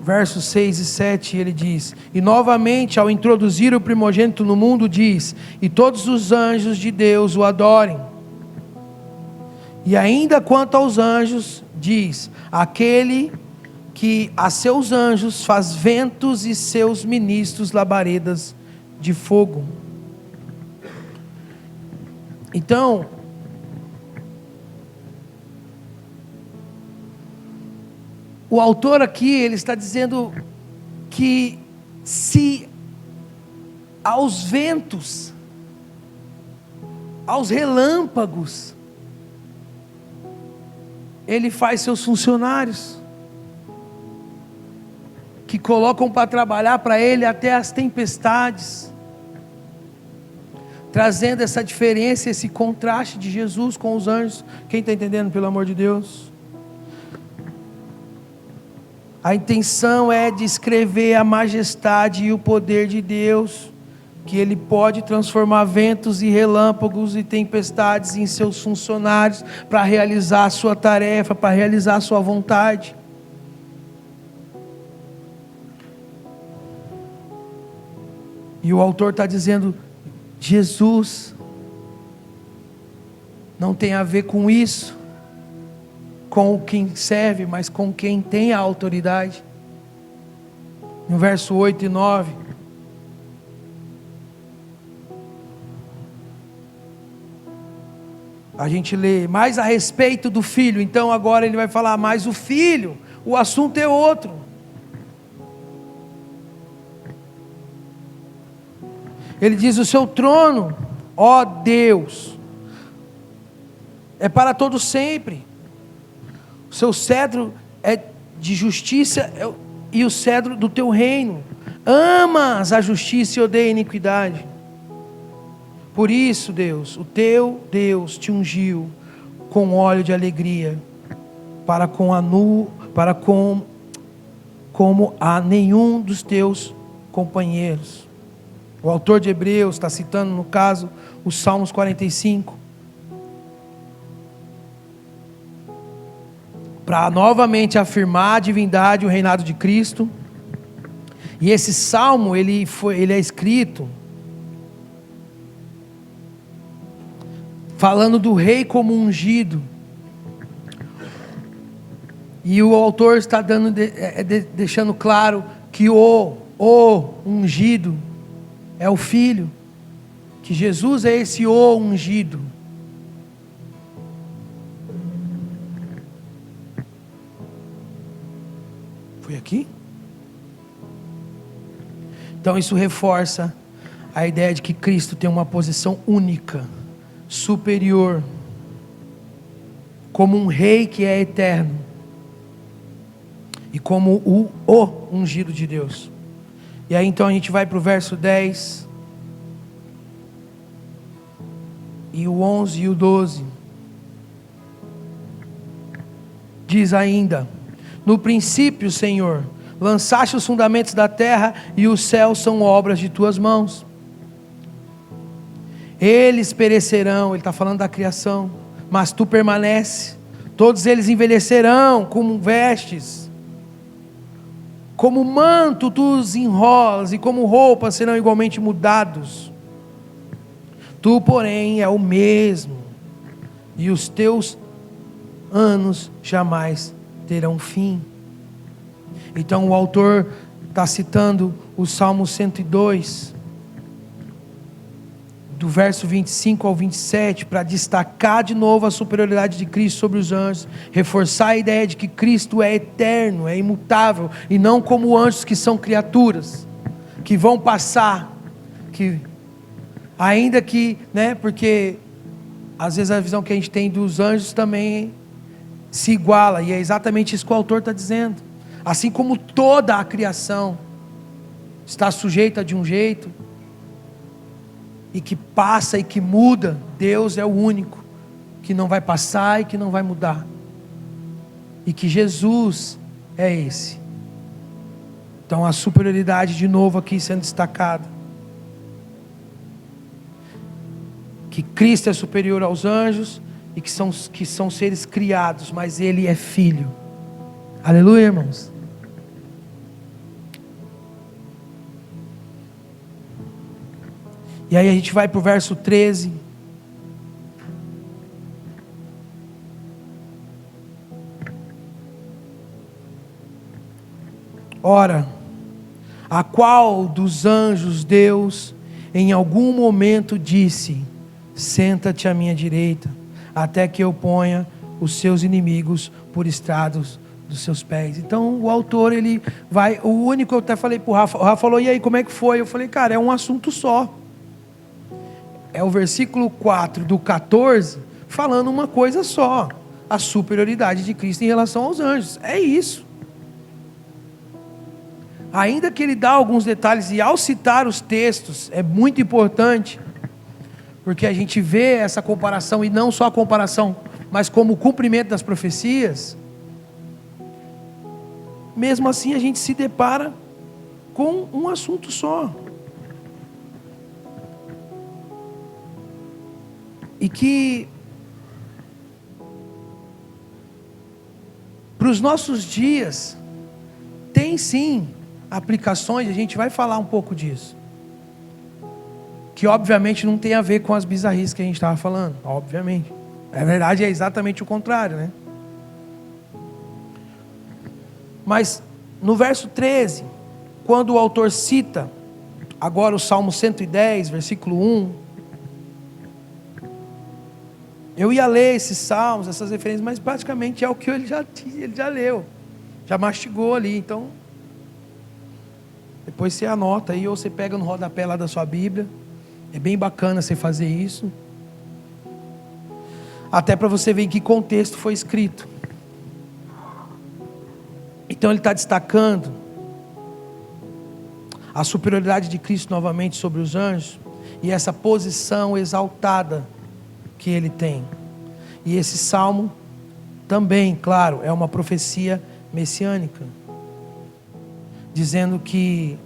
Versos 6 e 7, ele diz: e novamente, ao introduzir o primogênito no mundo, diz: e todos os anjos de Deus o adorem. E ainda quanto aos anjos, diz: aquele que a seus anjos faz ventos e seus ministros labaredas de fogo. Então, o autor aqui, ele está dizendo que se aos ventos, aos relâmpagos, ele faz seus funcionários, que colocam para trabalhar para ele até as tempestades, trazendo essa diferença, esse contraste de Jesus com os anjos. Quem está entendendo, pelo amor de Deus? A intenção é descrever a majestade e o poder de Deus, que Ele pode transformar ventos e relâmpagos e tempestades em seus funcionários, para realizar a sua tarefa, para realizar a sua vontade. E o autor está dizendo, Jesus não tem a ver com isso, com quem serve, mas com quem tem a autoridade. No verso 8 e 9, a gente lê mais a respeito do filho. Então agora ele vai falar mais o filho, o assunto é outro. Ele diz, o seu trono, ó Deus, é para todo sempre. O seu cedro é de justiça e o cedro do teu reino. Amas a justiça e odeia a iniquidade. Por isso, Deus, o teu Deus te ungiu com óleo de alegria, como a nenhum dos teus companheiros. O autor de Hebreus está citando, no caso, os Salmos 45. Para novamente afirmar a divindade e o reinado de Cristo. E esse salmo, ele é escrito falando do rei como ungido. E o autor está deixando claro que o ungido é o Filho, que Jesus é esse o ungido. Foi aqui? Então isso reforça a ideia de que Cristo tem uma posição única, superior, como um rei que é eterno, e como o ungido de Deus. E aí então a gente vai para o verso 10, e o 11 e o 12, diz ainda, no princípio, Senhor, lançaste os fundamentos da terra, e os céus são obras de tuas mãos. Eles perecerão, ele está falando da criação, mas tu permanece. Todos eles envelhecerão como vestes, como manto tu os enrolas, e como roupas serão igualmente mudados. Tu, porém, é o mesmo, e os teus anos jamais terão fim. Então o autor está citando o Salmo 102, do verso 25 ao 27, para destacar de novo a superioridade de Cristo sobre os anjos, reforçar a ideia de que Cristo é eterno, é imutável, e não como anjos que são criaturas, que vão passar, que ainda que, porque às vezes a visão que a gente tem dos anjos também se iguala, e é exatamente isso que o autor está dizendo. Assim como toda a criação está sujeita de um jeito, e que passa e que muda, Deus é o único que não vai passar e que não vai mudar, e que Jesus é esse. Então a superioridade de novo aqui sendo destacada, que Cristo é superior aos anjos, e que são seres criados, mas Ele é Filho. Aleluia, irmãos. E aí a gente vai para o verso 13. Ora, a qual dos anjos Deus em algum momento disse: senta-te à minha direita, até que eu ponha os seus inimigos por estrados dos seus pés. Então o autor, ele vai, o único, eu até falei para o Rafa falou, e aí como é que foi? Eu falei, cara, é um assunto só. É o versículo 4 do 14, falando uma coisa só: a superioridade de Cristo em relação aos anjos. É isso. Ainda que ele dá alguns detalhes, e ao citar os textos, é muito importante, porque a gente vê essa comparação, e não só a comparação, mas como o cumprimento das profecias. Mesmo assim a gente se depara com um assunto só. E que para os nossos dias tem sim aplicações, a gente vai falar um pouco disso. Que obviamente não tem a ver com as bizarrices que a gente estava falando, obviamente. Na verdade é exatamente o contrário, né? Mas no verso 13, quando o autor cita agora o Salmo 110, versículo 1, eu ia ler esses salmos, essas referências, mas praticamente é o que ele já leu, já mastigou ali. Então, depois você anota aí, ou você pega no rodapé lá da sua Bíblia. É bem bacana você fazer isso, até para você ver em que contexto foi escrito. Então ele está destacando a superioridade de Cristo novamente sobre os anjos, e essa posição exaltada que ele tem. E esse salmo também, claro, é uma profecia messiânica, dizendo que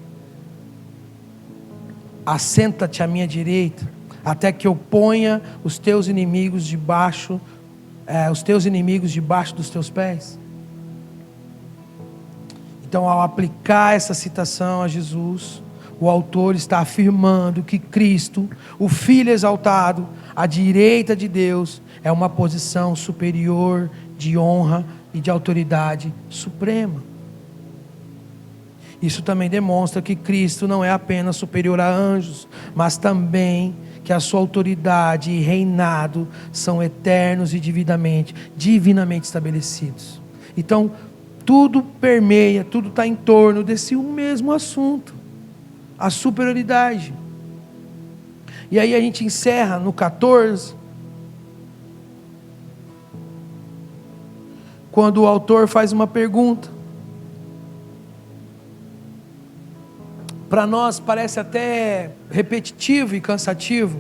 assenta-te à minha direita, até que eu ponha os teus inimigos debaixo dos teus pés. Então, ao aplicar essa citação a Jesus, o autor está afirmando que Cristo, o Filho exaltado, à direita de Deus, é uma posição superior de honra e de autoridade suprema. Isso também demonstra que Cristo não é apenas superior a anjos, mas também que a sua autoridade e reinado são eternos e divinamente estabelecidos. Então, tudo permeia, tudo está em torno desse mesmo assunto, a superioridade. E aí a gente encerra no 14, quando o autor faz uma pergunta. Para nós parece até repetitivo e cansativo,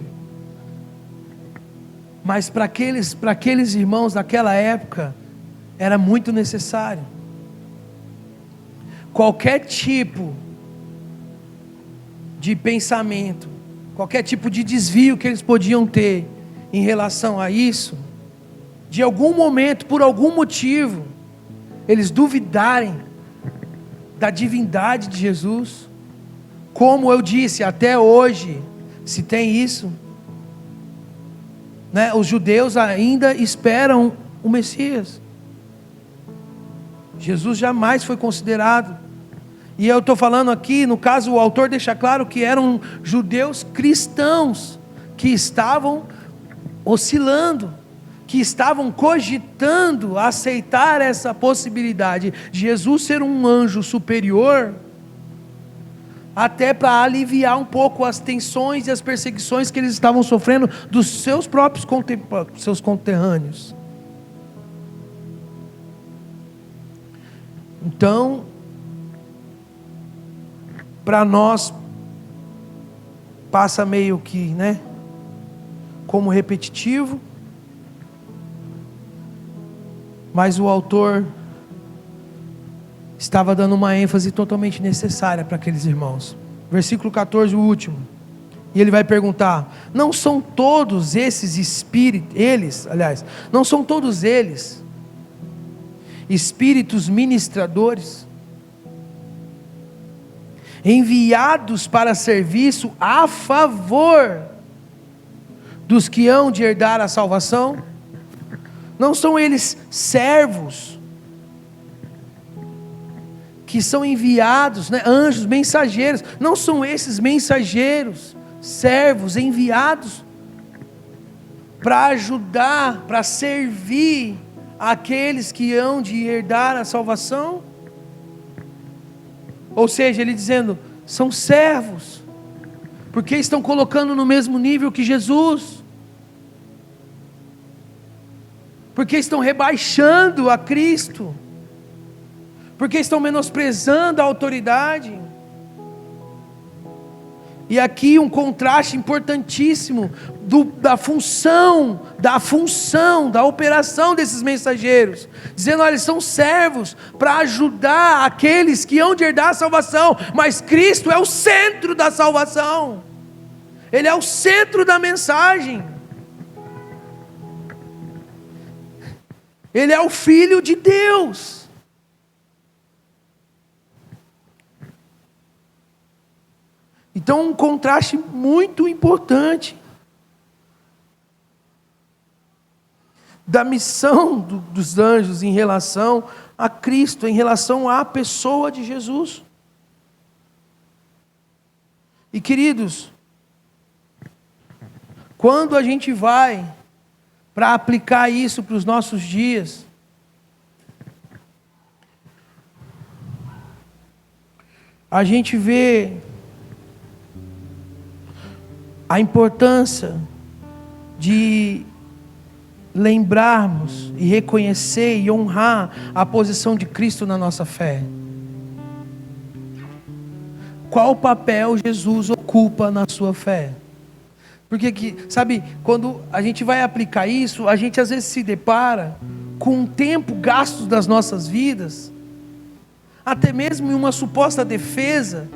mas para aqueles irmãos daquela época era muito necessário. Qualquer tipo de pensamento, qualquer tipo de desvio que eles podiam ter em relação a isso, de algum momento, por algum motivo, eles duvidarem da divindade de Jesus. Como eu disse, até hoje se tem isso, né? Os judeus ainda esperam o Messias. Jesus jamais foi considerado. E eu estou falando aqui, no caso o autor deixa claro que eram judeus cristãos, que estavam oscilando, que estavam cogitando aceitar essa possibilidade de Jesus ser um anjo superior, até para aliviar um pouco as tensões e as perseguições que eles estavam sofrendo dos seus próprios seus conterrâneos. Então, para nós passa meio que, né, como repetitivo, mas o autor estava dando uma ênfase totalmente necessária para aqueles irmãos. Versículo 14, o último. E ele vai perguntar: não são todos esses espíritos, não são todos eles espíritos ministradores, enviados para serviço a favor dos que hão de herdar a salvação? Não são eles servos que são enviados, né? Anjos, mensageiros? Não são esses mensageiros, servos, enviados para ajudar, para servir aqueles que hão de herdar a salvação? Ou seja, ele dizendo, são servos, porque estão colocando no mesmo nível que Jesus, porque estão rebaixando a Cristo, porque estão menosprezando a autoridade. E aqui um contraste importantíssimo da função, da operação desses mensageiros, dizendo, olha, eles são servos para ajudar aqueles que hão de herdar a salvação, mas Cristo é o centro da salvação, Ele é o centro da mensagem, Ele é o Filho de Deus. Então, um contraste muito importante da missão dos anjos em relação a Cristo, em relação à pessoa de Jesus. E queridos, quando a gente vai para aplicar isso para os nossos dias, a gente vê a importância de lembrarmos e reconhecer e honrar a posição de Cristo na nossa fé. Qual papel Jesus ocupa na sua fé? Porque sabe, quando a gente vai aplicar isso, a gente às vezes se depara com o tempo gasto das nossas vidas, até mesmo em uma suposta defesa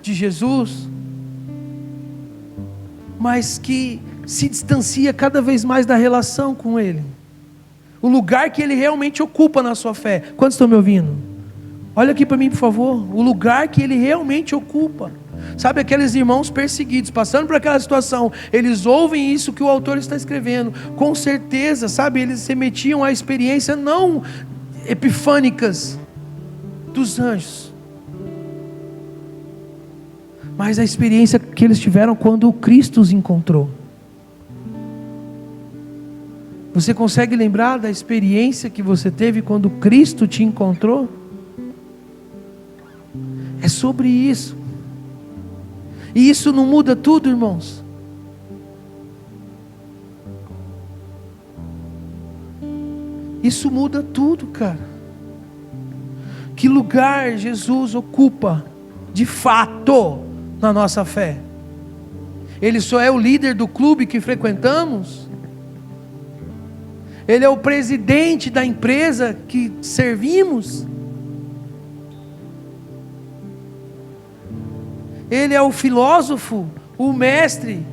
de Jesus, mas que se distancia cada vez mais da relação com Ele, o lugar que Ele realmente ocupa na sua fé. Quantos estão me ouvindo? Olha aqui para mim, por favor, o lugar que Ele realmente ocupa. Sabe, aqueles irmãos perseguidos, passando por aquela situação, eles ouvem isso que o autor está escrevendo, com certeza, sabe, eles se metiam à experiência não epifânicas dos anjos, mas a experiência que eles tiveram quando o Cristo os encontrou. Você consegue lembrar da experiência que você teve quando Cristo te encontrou? É sobre isso. E isso não muda tudo, irmãos. Isso muda tudo, cara. Que lugar Jesus ocupa, de fato, na nossa fé? Ele só é o líder do clube que frequentamos? Ele é o presidente da empresa que servimos? Ele é o filósofo, o mestre,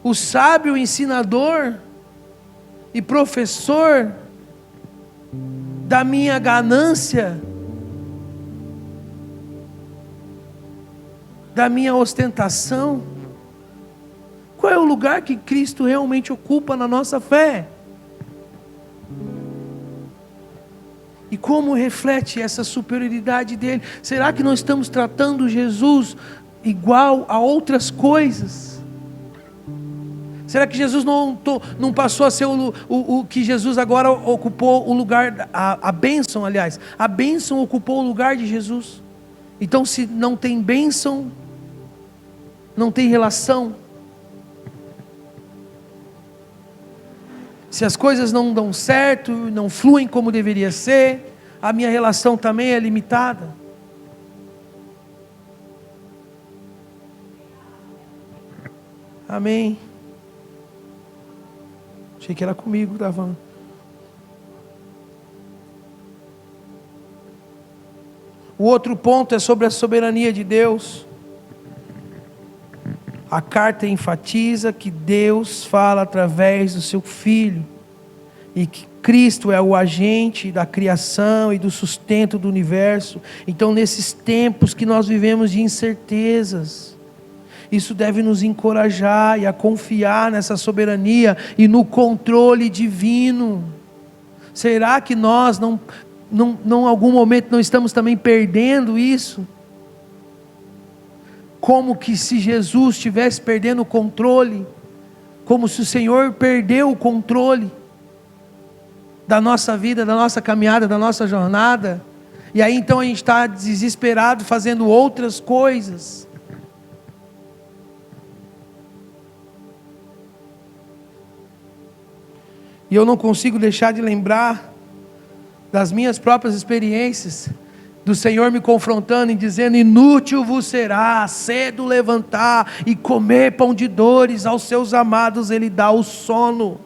o sábio ensinador e professor da minha ganância, da minha ostentação? Qual é o lugar que Cristo realmente ocupa na nossa fé? E como reflete essa superioridade dele? Será que nós estamos tratando Jesus igual a outras coisas? Será que Jesus não passou a ser o que Jesus agora ocupou o lugar, a bênção, aliás, a bênção ocupou o lugar de Jesus? Então, se não tem bênção, não tem relação. Se as coisas não dão certo, não fluem como deveria ser, a minha relação também é limitada. Amém. Achei que era comigo, estava. O outro ponto é sobre a soberania de Deus. A carta enfatiza que Deus fala através do seu Filho, e que Cristo é o agente da criação e do sustento do universo. Então, nesses tempos que nós vivemos de incertezas, isso deve nos encorajar e a confiar nessa soberania e no controle divino. Será que nós em algum momento não estamos também perdendo isso? Como que se Jesus estivesse perdendo o controle, como se o Senhor perdeu o controle da nossa vida, da nossa caminhada, da nossa jornada, e aí então a gente está desesperado fazendo outras coisas. E eu não consigo deixar de lembrar das minhas próprias experiências, do Senhor me confrontando e dizendo: inútil vos será cedo levantar e comer pão de dores, aos seus amados Ele dá o sono.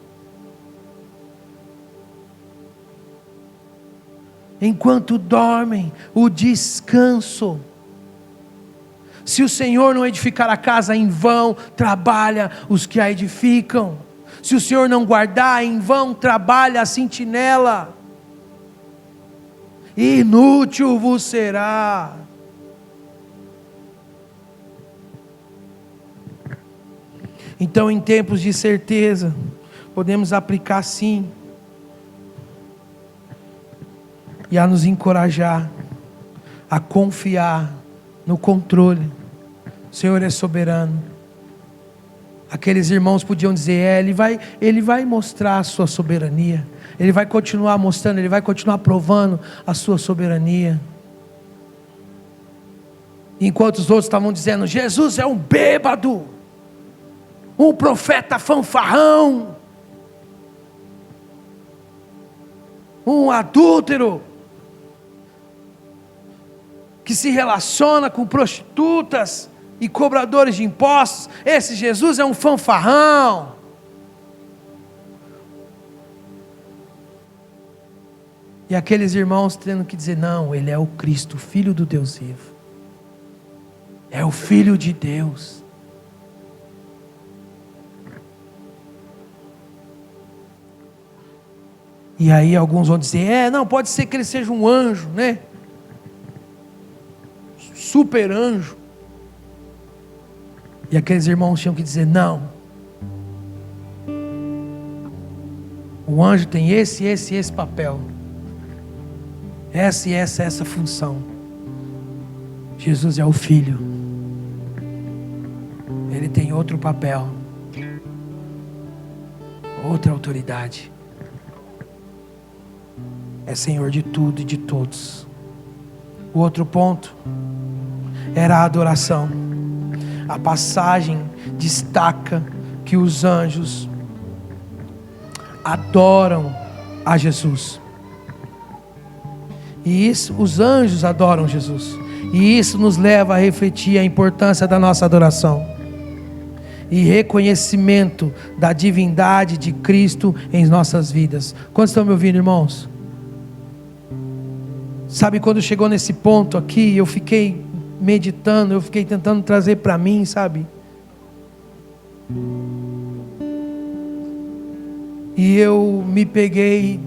Enquanto dormem, o descanso. Se o Senhor não edificar a casa, em vão trabalha os que a edificam. Se o Senhor não guardar, em vão trabalha a sentinela. inútil vos será. Então, em tempos de certeza, podemos aplicar sim, e a nos encorajar, a confiar no controle. O Senhor é soberano. Aqueles irmãos podiam dizer, Ele vai mostrar a sua soberania, Ele vai continuar mostrando, Ele vai continuar provando a sua soberania. Enquanto os outros estavam dizendo, Jesus é um bêbado, um profeta fanfarrão, um adúltero, que se relaciona com prostitutas e cobradores de impostos. Esse Jesus é um fanfarrão. E aqueles irmãos tendo que dizer, não, Ele é o Cristo, Filho do Deus vivo, é o Filho de Deus. E aí alguns vão dizer, não, pode ser que ele seja um anjo, né? Super anjo. E aqueles irmãos tinham que dizer, não. O anjo tem esse papel. Essa função. Jesus é o Filho. Ele tem outro papel. Outra autoridade. É Senhor de tudo e de todos. O outro ponto era a adoração. A passagem destaca que os anjos adoram a Jesus. E isso, os anjos adoram Jesus. E isso nos leva a refletir a importância da nossa adoração e reconhecimento da divindade de Cristo em nossas vidas. Quantos estão me ouvindo, irmãos? Sabe, quando chegou nesse ponto aqui, eu fiquei meditando, eu fiquei tentando trazer para mim, sabe? E eu me peguei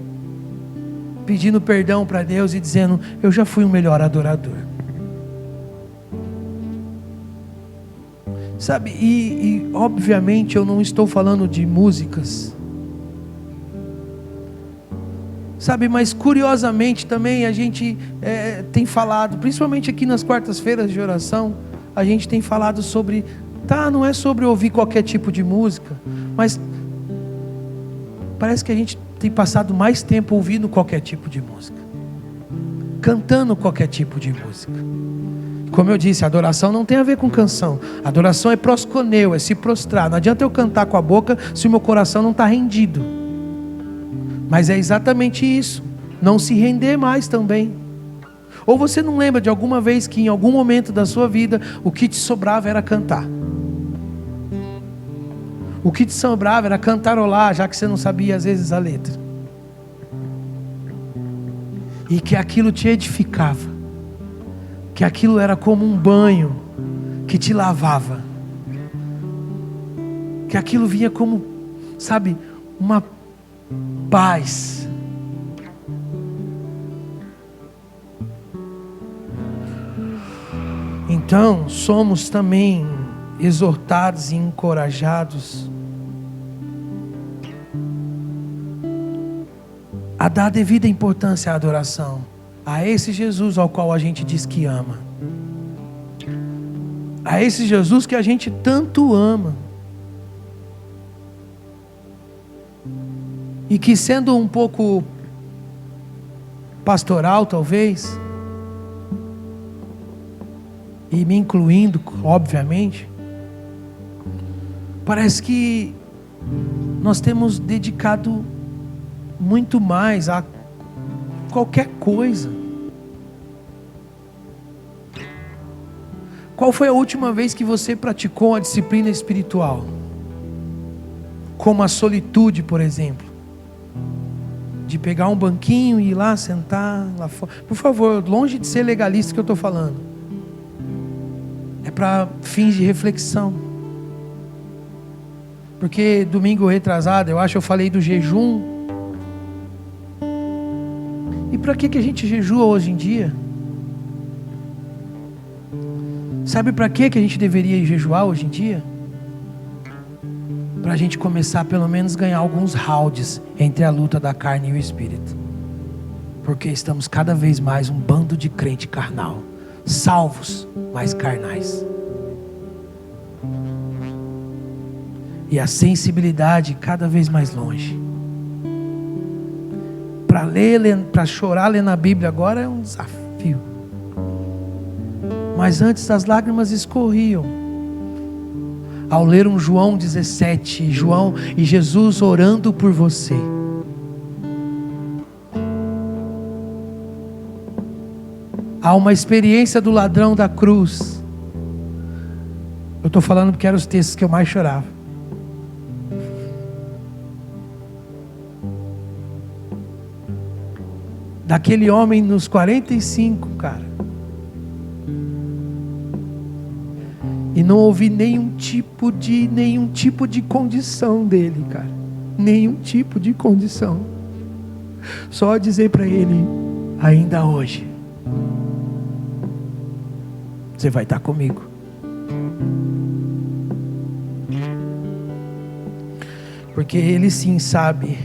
pedindo perdão para Deus e dizendo, eu já fui um melhor adorador. Sabe, e obviamente eu não estou falando de músicas. Sabe, mas curiosamente também a gente tem falado, principalmente aqui nas quartas-feiras de oração, a gente tem falado sobre, não é sobre ouvir qualquer tipo de música, mas parece que a gente tem passado mais tempo ouvindo qualquer tipo de música, cantando qualquer tipo de música. Como eu disse, a adoração não tem a ver com canção. A adoração é prosconeu, é se prostrar. Não adianta eu cantar com a boca se o meu coração não está rendido. Mas é exatamente isso, não se render mais também. Ou você não lembra de alguma vez que em algum momento da sua vida o que te sobrava era cantar? O que te sobrava era cantarolar, já que você não sabia às vezes a letra. E que aquilo te edificava, que aquilo era como um banho que te lavava, que aquilo vinha como, sabe, uma paz. Então, somos também exortados e encorajados a dar devida importância à adoração a esse Jesus ao qual a gente diz que ama, a esse Jesus que a gente tanto ama. E que, sendo um pouco pastoral talvez, e me incluindo obviamente, parece que nós temos dedicado muito mais a qualquer coisa. Qual foi a última vez que você praticou a disciplina espiritual? Como a solitude, por exemplo. De pegar um banquinho e ir lá sentar lá fora. Por favor, longe de ser legalista que eu estou falando. É para fins de reflexão. Porque domingo retrasado, eu falei do jejum. E para que a gente jejua hoje em dia? Sabe para que a gente deveria jejuar hoje em dia? Para a gente começar pelo menos ganhar alguns rounds entre a luta da carne e o espírito. Porque estamos cada vez mais um bando de crente carnal, salvos, mas carnais. E a sensibilidade cada vez mais longe. Para chorar, ler na Bíblia agora é um desafio. Mas antes as lágrimas escorriam ao ler um João 17, João e Jesus orando por você. Há uma experiência do ladrão da cruz. Eu estou falando porque eram os textos que eu mais chorava. Daquele homem nos 45, cara. E não ouvi nenhum tipo de condição dele, cara. Nenhum tipo de condição. Só dizer para ele, ainda hoje, você vai estar comigo. Porque ele sim sabe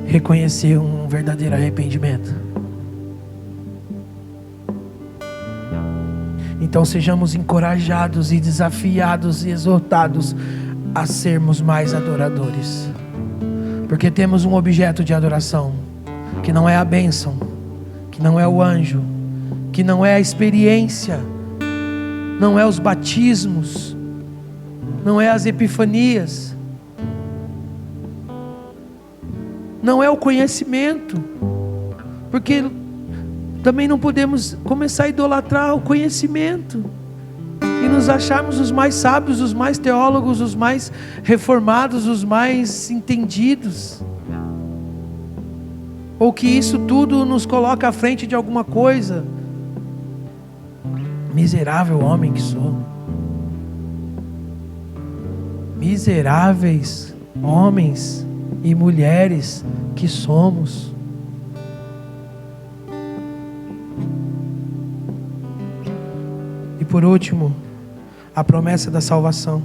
reconhecer um verdadeiro arrependimento. Então sejamos encorajados e desafiados e exortados a sermos mais adoradores. Porque temos um objeto de adoração, que não é a bênção, que não é o anjo, que não é a experiência, não é os batismos, não é as epifanias, não é o conhecimento, porque também não podemos começar a idolatrar o conhecimento e nos acharmos os mais sábios, os mais teólogos, os mais reformados, os mais entendidos, ou que isso tudo nos coloca à frente de alguma coisa. Miserável homem que sou. Miseráveis homens e mulheres que somos. E por último, a promessa da salvação,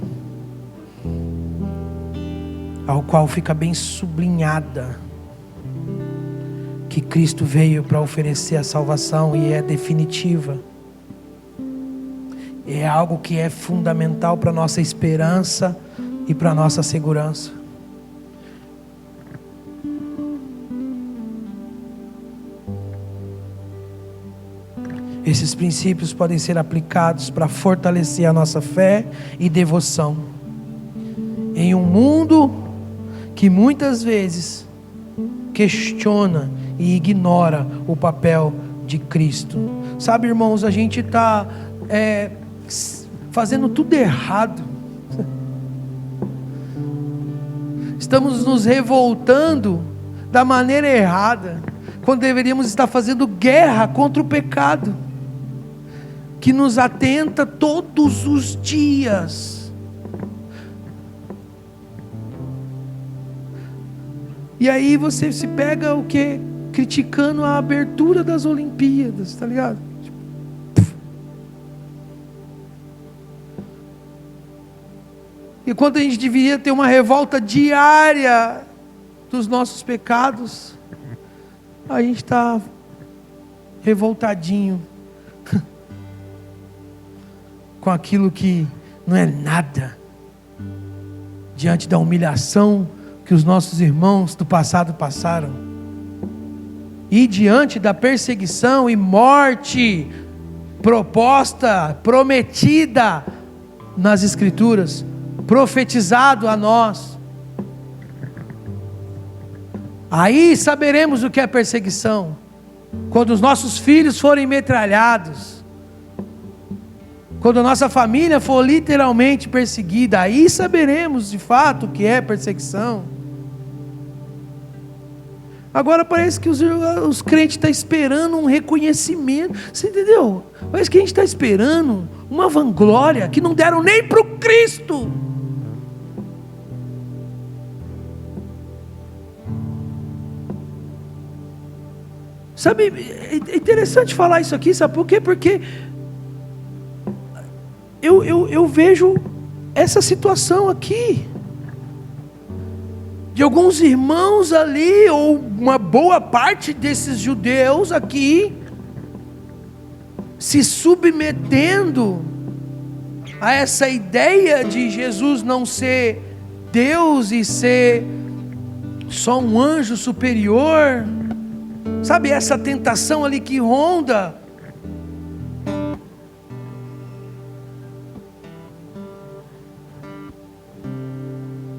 ao qual fica bem sublinhada que Cristo veio para oferecer a salvação e é definitiva. É algo que é fundamental para a nossa esperança e para a nossa segurança. Esses princípios podem ser aplicados para fortalecer a nossa fé e devoção em um mundo que muitas vezes questiona e ignora o papel de Cristo. Sabe, irmãos, a gente está fazendo tudo errado. Estamos nos revoltando da maneira errada, quando deveríamos estar fazendo guerra contra o pecado, que nos atenta todos os dias. E aí você se pega o quê? Criticando a abertura das Olimpíadas, tá ligado? E quando a gente deveria ter uma revolta diária dos nossos pecados, a gente está revoltadinho com aquilo que não é nada diante da humilhação que os nossos irmãos do passado passaram, e diante da perseguição e morte prometida nas Escrituras, profetizado a nós. Aí saberemos o que é perseguição, quando os nossos filhos forem metralhados, quando a nossa família for literalmente perseguida, aí saberemos de fato o que é perseguição. Agora parece que os crentes estão esperando um reconhecimento, você entendeu? Parece que a gente está esperando uma vanglória que não deram nem para o Cristo. Sabe, é interessante falar isso aqui, sabe por quê? Porque eu vejo essa situação aqui, de alguns irmãos ali, ou uma boa parte desses judeus aqui, se submetendo a essa ideia de Jesus não ser Deus e ser só um anjo superior. Sabe, essa tentação ali que ronda.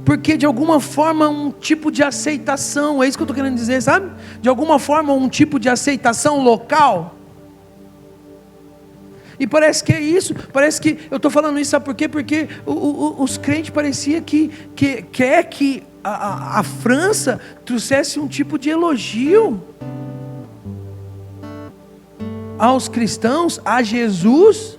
Porque de alguma forma um tipo de aceitação, é isso que eu estou querendo dizer, sabe? De alguma forma um tipo de aceitação local. E parece que é isso, parece que, eu estou falando isso, sabe por quê? Porque os crentes pareciam que quer que a França trouxesse um tipo de elogio aos cristãos, a Jesus,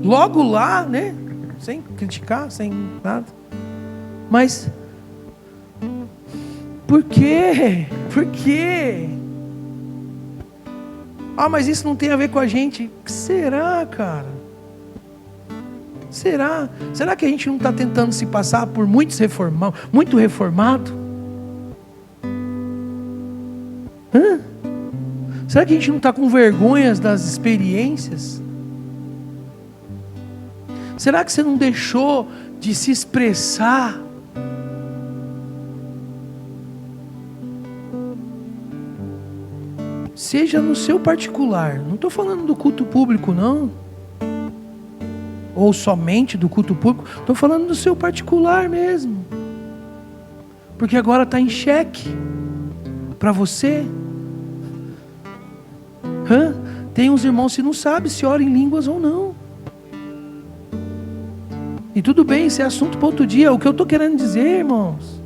logo lá, né? Sem criticar, sem nada. Mas por quê? Por quê? Ah, mas isso não tem a ver com a gente. O que será, cara? Será? Será que a gente não está tentando se passar por muito reformado? Hã? Será que a gente não está com vergonhas das experiências? Será que você não deixou de se expressar? Seja no seu particular, não estou falando do culto público não, ou somente do culto público, estou falando do seu particular mesmo, porque agora está em xeque, para você. Tem uns irmãos que não sabem se ora em línguas ou não, e tudo bem, isso é assunto para outro dia. O que eu estou querendo dizer, irmãos,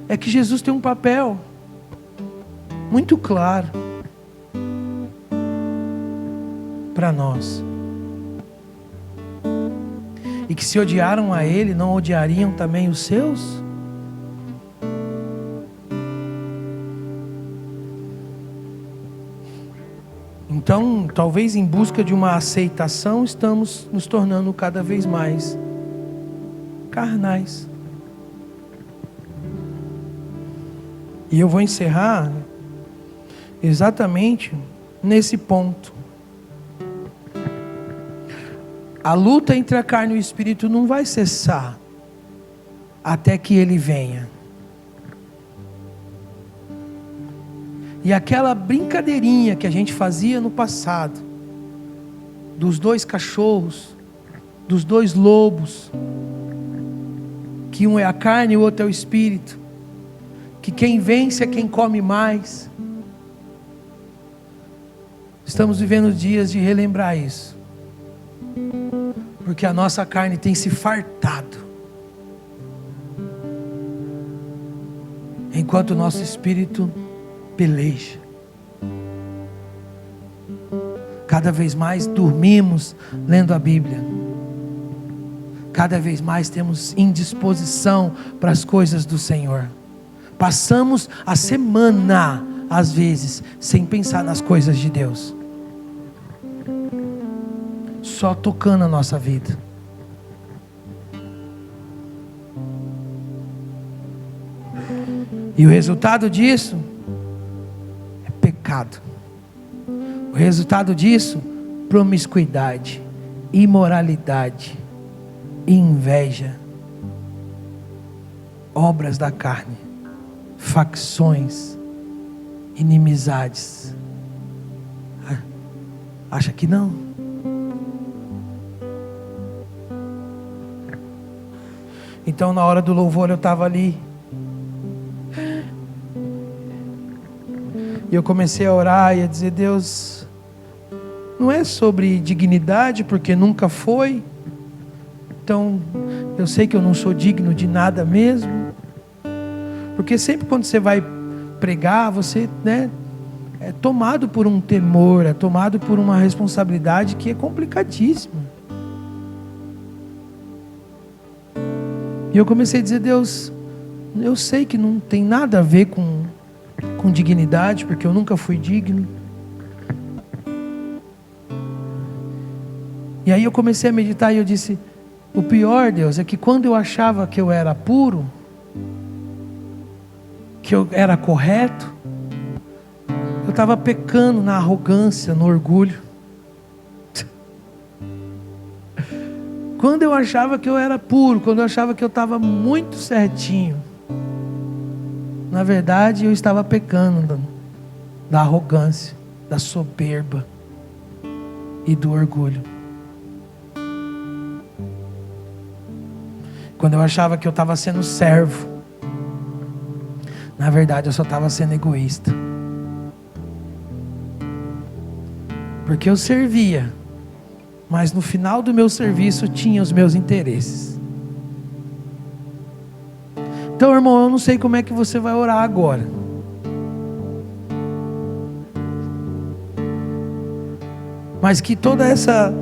é que Jesus tem um papel muito claro para nós, e que se odiaram a Ele, não odiariam também os seus? Então, talvez em busca de uma aceitação, estamos nos tornando cada vez mais carnais. E eu vou encerrar exatamente nesse ponto. A luta entre a carne e o espírito não vai cessar até que ele venha. E aquela brincadeirinha que a gente fazia no passado, dos dois cachorros, dos dois lobos, que um é a carne e o outro é o espírito, que quem vence é quem come mais. Estamos vivendo dias de relembrar isso, porque a nossa carne tem se fartado, enquanto o nosso espírito peleja. Cada vez mais dormimos lendo a Bíblia, cada vez mais temos indisposição para as coisas do Senhor. Passamos a semana, às vezes, sem pensar nas coisas de Deus, só tocando a nossa vida. E o resultado disso é pecado. O resultado disso, promiscuidade, imoralidade, inveja, obras da carne, facções, inimizades. Acha que não? Então, na hora do louvor, eu estava ali, e eu comecei a orar e a dizer: Deus, não é sobre dignidade, porque nunca foi. Então, eu sei que eu não sou digno de nada mesmo. Porque sempre quando você vai pregar, você, é tomado por um temor, é tomado por uma responsabilidade que é complicadíssima. E eu comecei a dizer: Deus, eu sei que não tem nada a ver com dignidade, porque eu nunca fui digno. E aí eu comecei a meditar e eu disse: o pior, Deus, é que quando eu achava que eu era puro, que eu era correto, eu estava pecando na arrogância, no orgulho. Quando eu achava que eu era puro, quando eu achava que eu estava muito certinho, na verdade eu estava pecando da arrogância, da soberba e do orgulho. Quando eu achava que eu estava sendo servo, na verdade eu só estava sendo egoísta. Porque eu servia, mas no final do meu serviço tinha os meus interesses. Então, irmão, eu não sei como é que você vai orar agora. Mas que toda essa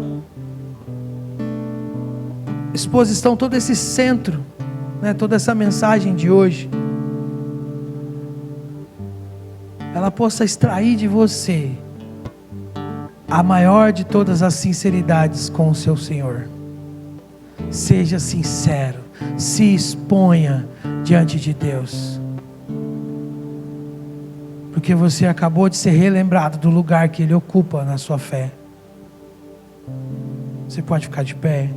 exposição, todo esse centro, né, toda essa mensagem de hoje, ela possa extrair de você a maior de todas as sinceridades com o seu Senhor. Seja sincero, se exponha diante de Deus, porque você acabou de ser relembrado do lugar que Ele ocupa na sua fé. Você pode ficar de pé?